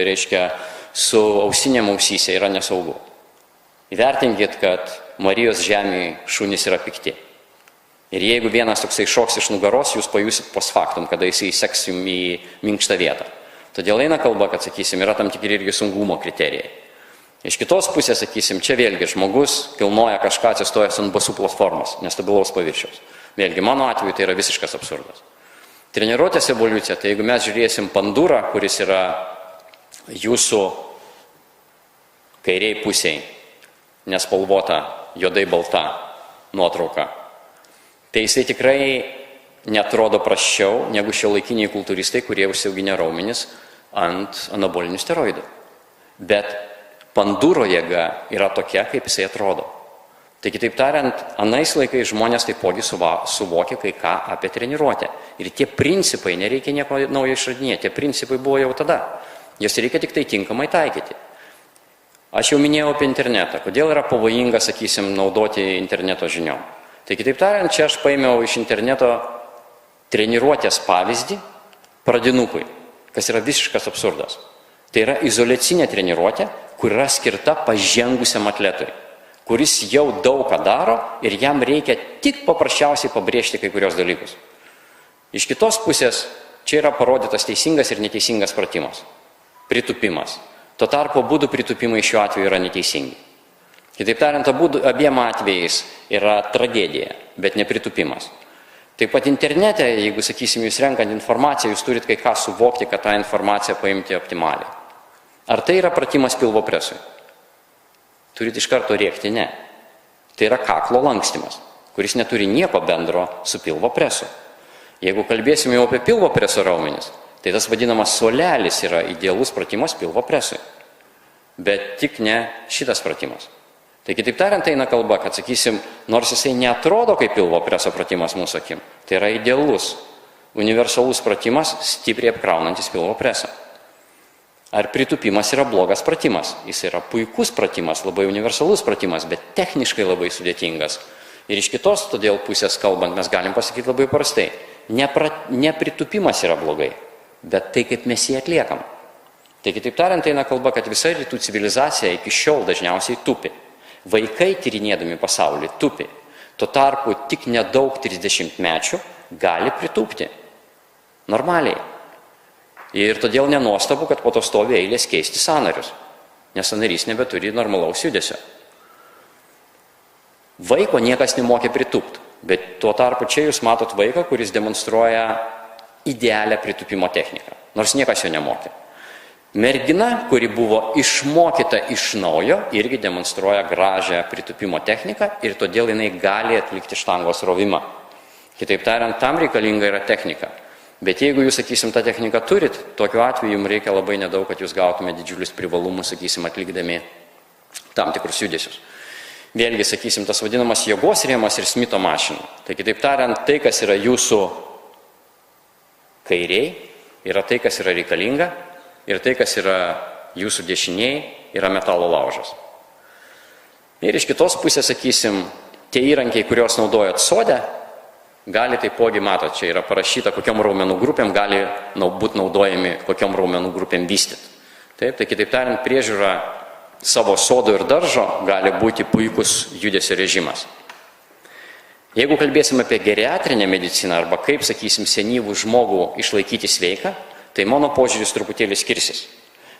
reiškia, su ausinėm ausyse yra nesaugu. Įvertinkit, kad Marijos žemėje šunys yra pikti. Ir jeigu vienas toksai šoks iš nugaros, jūs pajusit post factum, kada jisai seks jums į minkštą vietą. Todėl eina kalba, kad, sakysim, yra tam tikri irgi sungumo kriterijai. Iš kitos pusės, sakysim, čia vėlgi žmogus kilnoja kažką atsistojęs ant basų platformos, nestabilaus paviršiaus. Vėlgi, mano atveju tai yra visiškas absurdas. Treniruotės evoliucija, tai jeigu mes žiūrėsim pandūrą, kuris yra jūsų kairiai pusiai, nespalvota, juodai balta nuotrauka. tai jisai tikrai netrodo prasčiau negu šiuolaikiniai kultūristai, kurie užsiauginę raumenis ant anabolinių steroidų. Bet pandūro jėga yra tokia, kaip jisai atrodo. Tai kitaip tariant, anais laikais žmonės taipogi suvokė kai ką apie treniruotę. Ir tie principai, nereikia nieko naujo išradinėti, tie principai buvo jau tada. Jas reikia tik tai tinkamai taikyti. Aš jau minėjau apie internetą. Kodėl yra pavojinga, sakysim, naudoti interneto žiniom? Tai kitaip tariant, čia aš paėmiau iš interneto treniruotės pavyzdį pradinukui, kas yra visiškas absurdas. Tai yra izoliacinė treniruotė, kur yra skirta pažengusiam atletui, kuris jau daug ką daro ir jam reikia tik paprasčiausiai pabrėžti kai kurios dalykus. Iš kitos pusės, čia yra parodytas teisingas ir neteisingas pratimas. Pritupimas. Tuo tarpu abudu pritupimai šiuo atveju yra neteisingi. Kitaip tariant, abiem atvejais yra tragedija, bet ne pritupimas. Taip pat internete, jeigu, sakysim, jūs renkant informaciją, jūs turit kai ką suvokti, kad tą informaciją paimti optimaliai. Ar tai yra pratimas pilvo presui? Turit iš karto rėkti ne. Tai yra kaklo lankstymas, kuris neturi nieko bendro su pilvo presu. Jeigu kalbėsime jau apie pilvo preso raumenis, tai tas vadinamas suolelis yra idealus pratimas pilvo presui. Bet tik ne šitas pratimas. Tai kitaip tariant, eina kalba, kad, sakysim, nors jisai neatrodo kaip pilvo preso pratimas mūsų akim, tai yra idealus, universalus pratimas, stipriai apkraunantis pilvo presą. Ar pritupimas yra blogas pratimas? Jis yra puikus pratimas, labai universalus pratimas, bet techniškai labai sudėtingas. Ir iš kitos, todėl pusės kalbant, mes galim pasakyti labai prastai. Ne pritupimas yra blogai, bet tai, kaip mes jį atliekam. Tai kitaip tariant, eina kalba, kad visa rytų civilizacija iki šiol dažniausiai tupi. Vaikai tyrinėdami pasaulį tupi. Tuo tarpu tik nedaug 30-mečių gali pritupti. Normaliai. Ir todėl nenuostabu, kad po to stovi eilės keisti sąnarius, nes sąnarys nebeturi normalaus judesio. Vaiko niekas nemokė pritupti, bet tuo tarpu čia jūs matot vaiką, kuris demonstruoja idealią pritupimo techniką, nors niekas jo nemokė. Mergina, kuri buvo išmokyta iš naujo, irgi demonstruoja gražią pritupimo techniką ir todėl jinai gali atlikti štangos rovimą. Kitaip tariant, tam reikalinga yra technika. Bet jeigu jūs, sakysim, tą techniką turit, tokiu atveju jums reikia labai nedaug, kad jūs gautumėte didžiulius privalumus, sakysim, atlikdami tam tikrus judesius. Vėlgi, sakysim, tas vadinamas jėgos rėmas ir Smito mašina. Tai kitaip tariant, tai, kas yra jūsų kairiai, yra tai, kas yra reikalinga, ir tai, kas yra jūsų dešiniai, yra metalo laužas. Ir iš kitos pusės, sakysim, tie įrankiai, kuriuos naudojat sode, gali taipogi, matot, čia yra parašyta, kokiom raumenų grupėm gali būti naudojami, kokiom raumenų grupėm vystyti. Taip, tai kitaip tariant, priežiūra savo sodo ir daržo gali būti puikus judesio režimas. Jeigu kalbėsim apie geriatrinę mediciną arba kaip, sakysim, senyvų žmogų išlaikyti sveiką, tai mano požiūris truputėlį skirsis.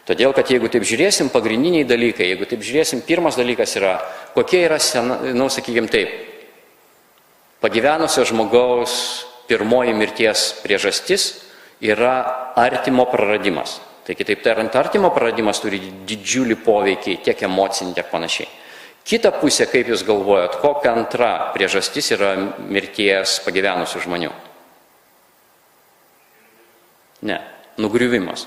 Todėl, kad jeigu taip žiūrėsim, pagrindiniai dalykai, jeigu taip žiūrėsim, pirmas dalykas yra, kokie yra, sakykime taip, pagyvenusio žmogaus pirmoji mirties priežastis yra artimo praradimas. Tai kitaip tariant, artimo praradimas turi didžiulį poveikį tiek emocinį, tiek panašiai. Kita pusė, kaip jūs galvojat, kokia antra priežastis yra mirties pagyvenusių žmonių? Ne, nugriuvimas.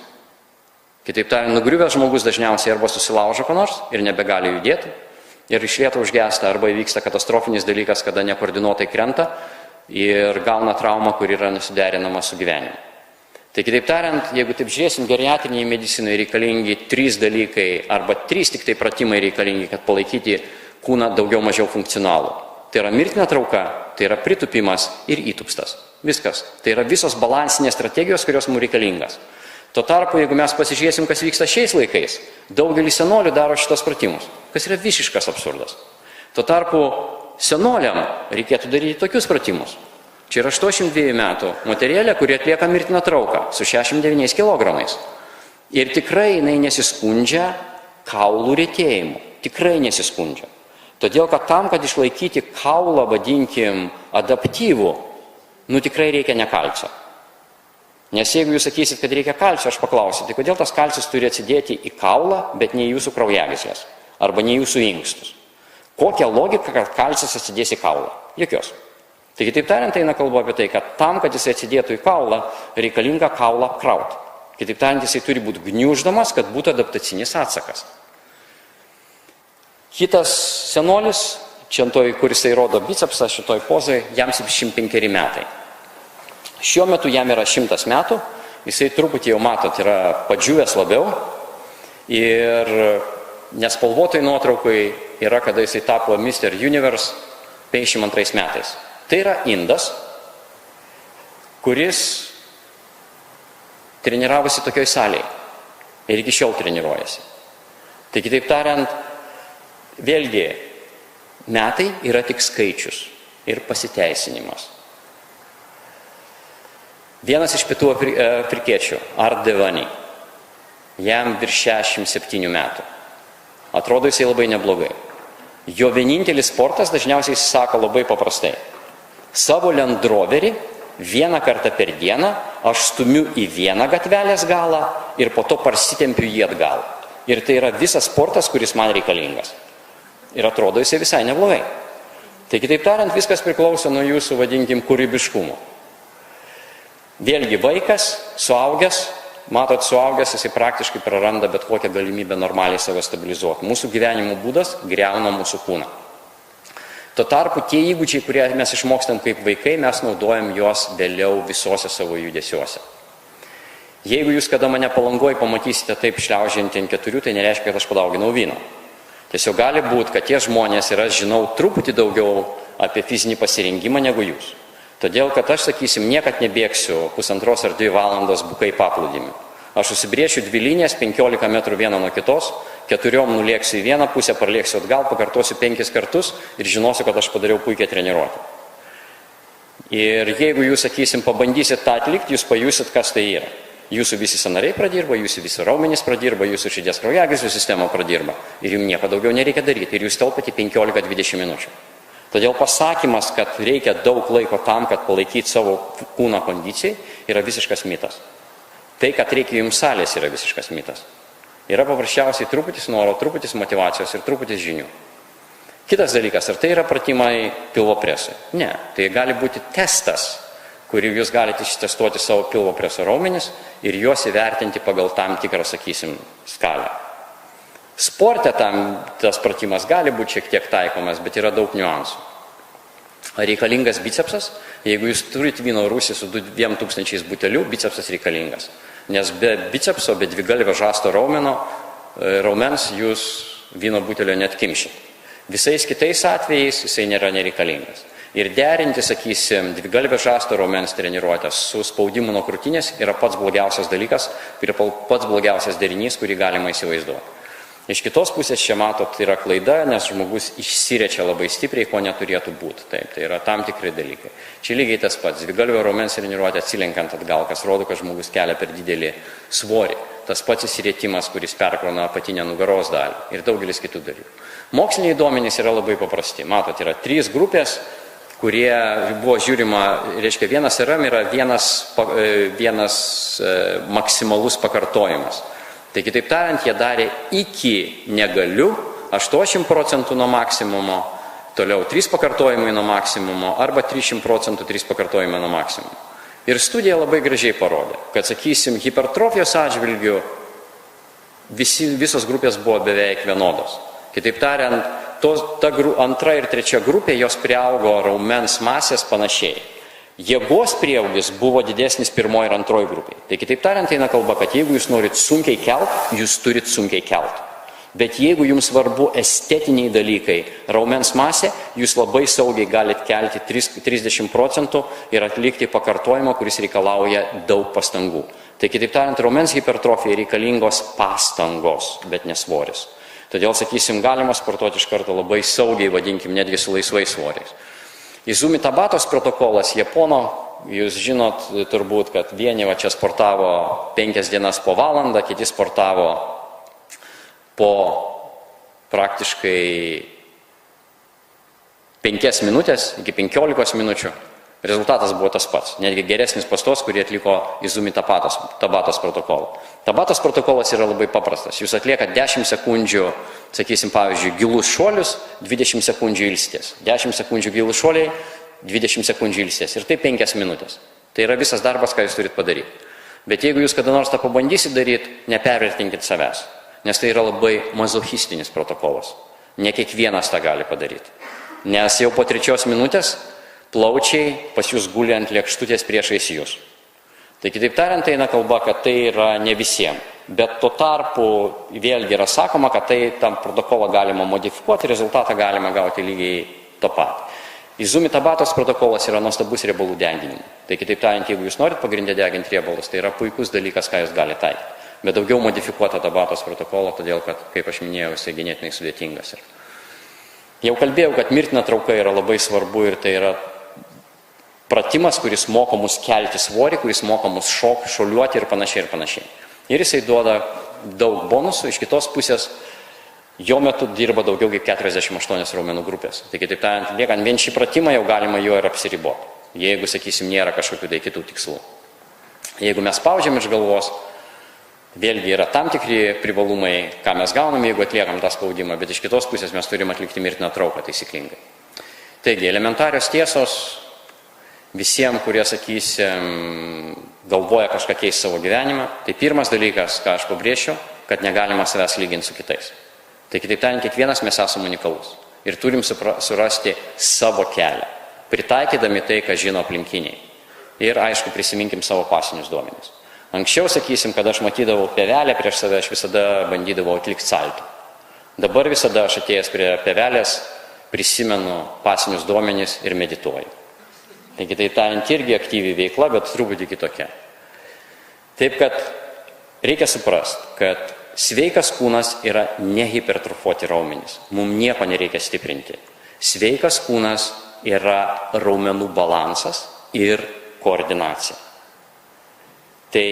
Kitaip tariant, nugriuvęs žmogus dažniausiai arba susilaužo ko nors ir nebegali judėti, ir iš lėto užgesta, arba įvyksta katastrofinis dalykas, kada nekoordinuotai krenta ir gauna traumą, kur yra nesuderinama su gyvenimu. Tai kitaip tariant, jeigu taip žiūrėsim, geriatrinėje medicinoje reikalingi 3 dalykai, arba 3 tik tai pratimai reikalingi, kad palaikyti kūną daugiau mažiau funkcionalų. Tai yra mirtina trauka, tai yra pritupimas ir įtupstas. Viskas. Tai yra visos balansinės strategijos, kurios mums reikalingas. Tuo tarpu, jeigu mes pasižiūrėsim, kas vyksta šiais laikais, daugelis senolių daro šitos pratimus, kas yra visiškas absurdas. Tuo tarpu senoliam reikėtų daryti tokius pratimus. Čia yra 82 metų moterėlė, kuri atlieka mirtiną trauką su 69 kilogramais. Ir tikrai jinai nesiskundžia kaulų retėjimu. Tikrai nesiskundžia. Todėl, kad tam, kad išlaikyti kaulą, vadinkim, adaptyvų, tikrai reikia ne kalcio. Nes jeigu jūs sakysit, kad reikia kalcio, aš paklausiu, tai kodėl tas kalcis turi atsidėti į kaulą, bet ne į jūsų kraujagyslės arba ne į jūsų inkstus? Kokia logika, kad kalcis atsidės į kaulą? Jokios. Taigi, taip tariant, eina kalba apie tai, kad tam, kad jis atsidėtų į kaulą, reikalinga kaulą apkrauti. Kitaip tariant, jisai turi būti gniuždamas, kad būtų adaptacinis atsakas. Kitas senolis, čia kur jisai rodo bicepsą šitoj pozai, jam 75 metai. Šiuo metu jam yra 100 metų, jisai truputį jau matot, yra padžiūvęs labiau ir nespalvotai nuotraukai yra, kada jisai tapo Mr. Universe 52 metais. Tai yra indas, kuris treniravosi tokioj salėje ir iki šiol treniruojasi. Tai kitaip tariant, vėlgi, metai yra tik skaičius ir pasiteisinimas. Vienas iš pietų afrikiečių, Art Devani, jam virš 67 metų. Atrodo, jisai labai neblogai. Jo vienintelis sportas dažniausiai sako labai paprastai. Savo Land Roverį vieną kartą per dieną aš stumiu į vieną gatvelės galą ir po to parsitempiu jį atgal. Ir tai yra visas sportas, kuris man reikalingas. Ir atrodo, jisai visai neblogai. Tai kitaip tariant, viskas priklauso nuo jūsų, vadinkim, kūrybiškumo. Vėlgi vaikas, suaugęs, matot, suaugęs jisai praktiškai praranda bet kokią galimybę normaliai save stabilizuoti. Mūsų gyvenimo būdas griauna mūsų kūną. Tuo tarpu tie įgūdžiai, kurie mes išmokstam kaip vaikai, mes naudojam juos vėliau visose savo judesiuose. Jeigu jūs kada mane Palangoj pamatysite taip šliaužiantį ant 4, tai nereiškia, kad aš padauginau vyno. Tiesiog gali būti, kad tie žmonės ir aš žinau truputį daugiau apie fizinį pasirengimą negu jūs. Todėl, kad aš, sakysim, niekad nebėgsiu 1,5 ar 2 valandos bukai paplūdimi. Aš susibrėšiu 2 linijas, 15 metrų vieną nuo kitos, 4 nulėksiu į vieną pusę, parlėksiu atgal, pakartosiu 5 kartus ir žinosiu, kad aš padariau puikią treniruotę. Ir jeigu jūs, sakysim, pabandysit tą atlikti, jūs pajusit, kas tai yra. Jūsų visi sąnariai pradirba, jūsų visi raumenys pradirba, jūsų širdies kraujagyslių sistema pradirba. Ir jums nieko daugiau nereikia daryti. Ir jūs telpate 15-20 minučių. Todėl pasakymas, kad reikia daug laiko tam, kad palaikyti savo kūno kondicijai, yra visiškas mitas. Tai, kad reikia jums salės, yra visiškas mitas. Yra paprasčiausiai truputis noro, truputis motyvacijos ir truputis žinių. Kitas dalykas, ar tai yra pratimai pilvo presui? Ne, tai gali būti testas, kurį jūs galite ištestuoti savo pilvo preso raumenis ir juos įvertinti pagal tam tikrą, sakysim, skalę. Sporte tas pratimas gali būti šiek tiek taikomas, bet yra daug niuansų. Reikalingas bicepsas, jeigu jūs turite vyno rūsį su 2000 butelių, bicepsas reikalingas. Nes be bicepso, be dvigalvio žasto raumens jūs vyno butelio net kimšit. Visais kitais atvejais jisai nėra nereikalingas. Ir derinti, sakysim, dvigalvio žasto raumens treniruotės su spaudimu nuo krūtinės yra pats blogiausias dalykas, pats blogiausias derinys, kurį galima įsivaizduoti. Iš kitos pusės čia matot, tai yra klaida, nes žmogus išsiriečia labai stipriai, ko neturėtų būti. Taip, tai yra tam tikri dalykai. Čia lygiai tas pats, dvigalvio raumens treniruotė atsilenkant atgal, kas rodo, kad žmogus kelia per didelį svorį. Tas pats įsirietimas, kuris perkrauna apatinę nugaros dalį ir daugelis kitų dalykų. Moksliniai duomenys yra labai paprasti. Matot, yra 3 grupės, kurie buvo žiūrima, reiškia, vienas RM yra vienas maksimalus pakartojimas. Tai kitaip tariant, jie darė iki negaliu 80% nuo maksimumo, toliau 3 pakartojimai nuo maksimumo arba 300% 3 pakartojimai nuo maksimumo. Ir studija labai gražiai parodė, kad, sakysim, hipertrofijos atžvilgių visos grupės buvo beveik vienodos. Kitaip tariant, ta antra ir trečia grupė, jos priaugo raumens masės panašiai. Jėgos prieaugis buvo didesnis pirmoji ir antroji grupiai. Tai kitaip tariant, eina kalba, kad jeigu jūs norit sunkiai kelt, jūs turit sunkiai kelt. Bet jeigu jums svarbu estetiniai dalykai, raumens masė, jūs labai saugiai galite kelti 30% ir atlikti pakartojimą, kuris reikalauja daug pastangų. Tai kitaip tariant, raumens hipertrofijai reikalingos pastangos, bet nesvoris. Todėl, sakysim, galima sportuoti iš karto labai saugiai, vadinkim, netgi su laisvais svoriais. Izumi Tabatos protokolas Japono, jūs žinot turbūt, kad vieni va čia sportavo 5 dienas po valandą, kiti sportavo po praktiškai 5 minutės iki 15 minučių. Rezultatas buvo tas pats, netgi geresnis pas tos, kurie atliko Izumi Tabatos protokolą. Tabatos protokolas yra labai paprastas. Jūs atliekat 10 sekundžių, sakysim, pavyzdžiui, gilus šuolius, 20 sekundžių ilsitės. 10 sekundžių gilus šuoliai, 20 sekundžių ilsės ir tai 5 minutės. Tai yra visas darbas, ką jūs turit padaryti. Bet jeigu jūs kada nors tą pabandysit daryti, nepervertinkit savęs, nes tai yra labai mazochistinis protokolas. Ne kiekvienas tą gali padaryti. Nes jau po 3 minutės plaučiai pas jūs guli ant lėkštutės priešais jūs. Tai kitaip tariant, eina kalba, kad tai yra ne visiems. Bet tuo tarpu vėlgi yra sakoma, kad tai tam protokolą galima modifikuoti, rezultatą galima gauti lygiai to pat. Izumi tabatos protokolas yra nuostabus riebalų deginimui. Tai kitaip tariant, jeigu jūs norit pagrindę deginti riebalus, tai yra puikus dalykas, ką jūs galite taikyti. Bet daugiau modifikuota tabatos protokolo, todėl kad, kaip aš minėjau, jisai ganėtinai sudėtingas yra. Jau kalbėjau, kad mirtina trauka yra labai svarbu ir tai yra pratimas, kuris moko mus kelti svorį, kuris moko mus šuoliuoti ir panašiai ir panašiai. Ir jisai duoda daug bonusų, iš kitos pusės jo metu dirba daugiau kaip 48 raumenų grupės. Tai kitaip tariant, liekant vien šį pratimą jau galima jo ir apsiriboti, jeigu, sakysim, nėra kažkokių tai kitų tikslų. Jeigu mes spaudžiam iš galvos, vėlgi yra tam tikri privalumai, ką mes gaunam, jeigu atliekam tą spaudimą, bet iš kitos pusės mes turim atlikti mirtiną trauką taisyklingai. Taigi, elementarios tiesos visiems, kurie, sakysim, galvoja kažką keisti savo gyvenimą, tai pirmas dalykas, ką aš pabrėšiu, kad negalima savęs lyginti su kitais. Tai kitaip tariant, kiekvienas mes esame unikalus ir turim surasti savo kelią, pritaikydami tai, ką žino aplinkiniai. Ir, aišku, prisiminkim savo pasinius duomenis. Anksčiau, sakysim, kad aš matydavau pievelę prieš save, aš visada bandydavau atlikti saltą. Dabar visada aš atėjęs prie pievelės prisimenu pasinius duomenis ir medituoju. Taigi tai tariant irgi aktyvi veikla, bet truputį kitokia. Taip, kad reikia suprasti, kad sveikas kūnas yra nehipertrofuoti raumenys. Mums nieko nereikia stiprinti. Sveikas kūnas yra raumenų balansas ir koordinacija. Tai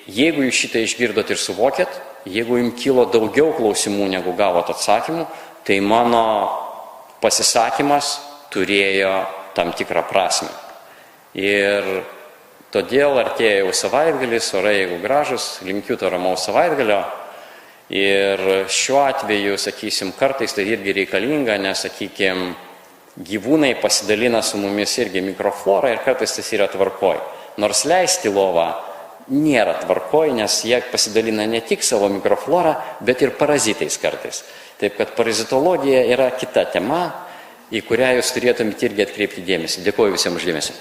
jeigu jūs šitą išgirdot ir suvokėt, jeigu jums kilo daugiau klausimų, negu gavot atsakymų, tai mano pasisakymas turėjo tam tikrą prasmę. Ir todėl artėja jau savaitgalis, orai jeigu gražus, linkiu to ramaus savaitgalio. Ir šiuo atveju, sakysim, kartais tai irgi reikalinga, nes, sakykim, gyvūnai pasidalina su mumis irgi mikroflorą ir kartais tas yra tvarkoj. Nors leisti lovą nėra tvarkoj, nes jie pasidalina ne tik savo mikroflorą, bet ir parazitais kartais. Taip kad parazitologija yra kita tema, į kurią jūs turėtumėte irgi atkreipti dėmesį. Dėkuoju visiems už dėmesį.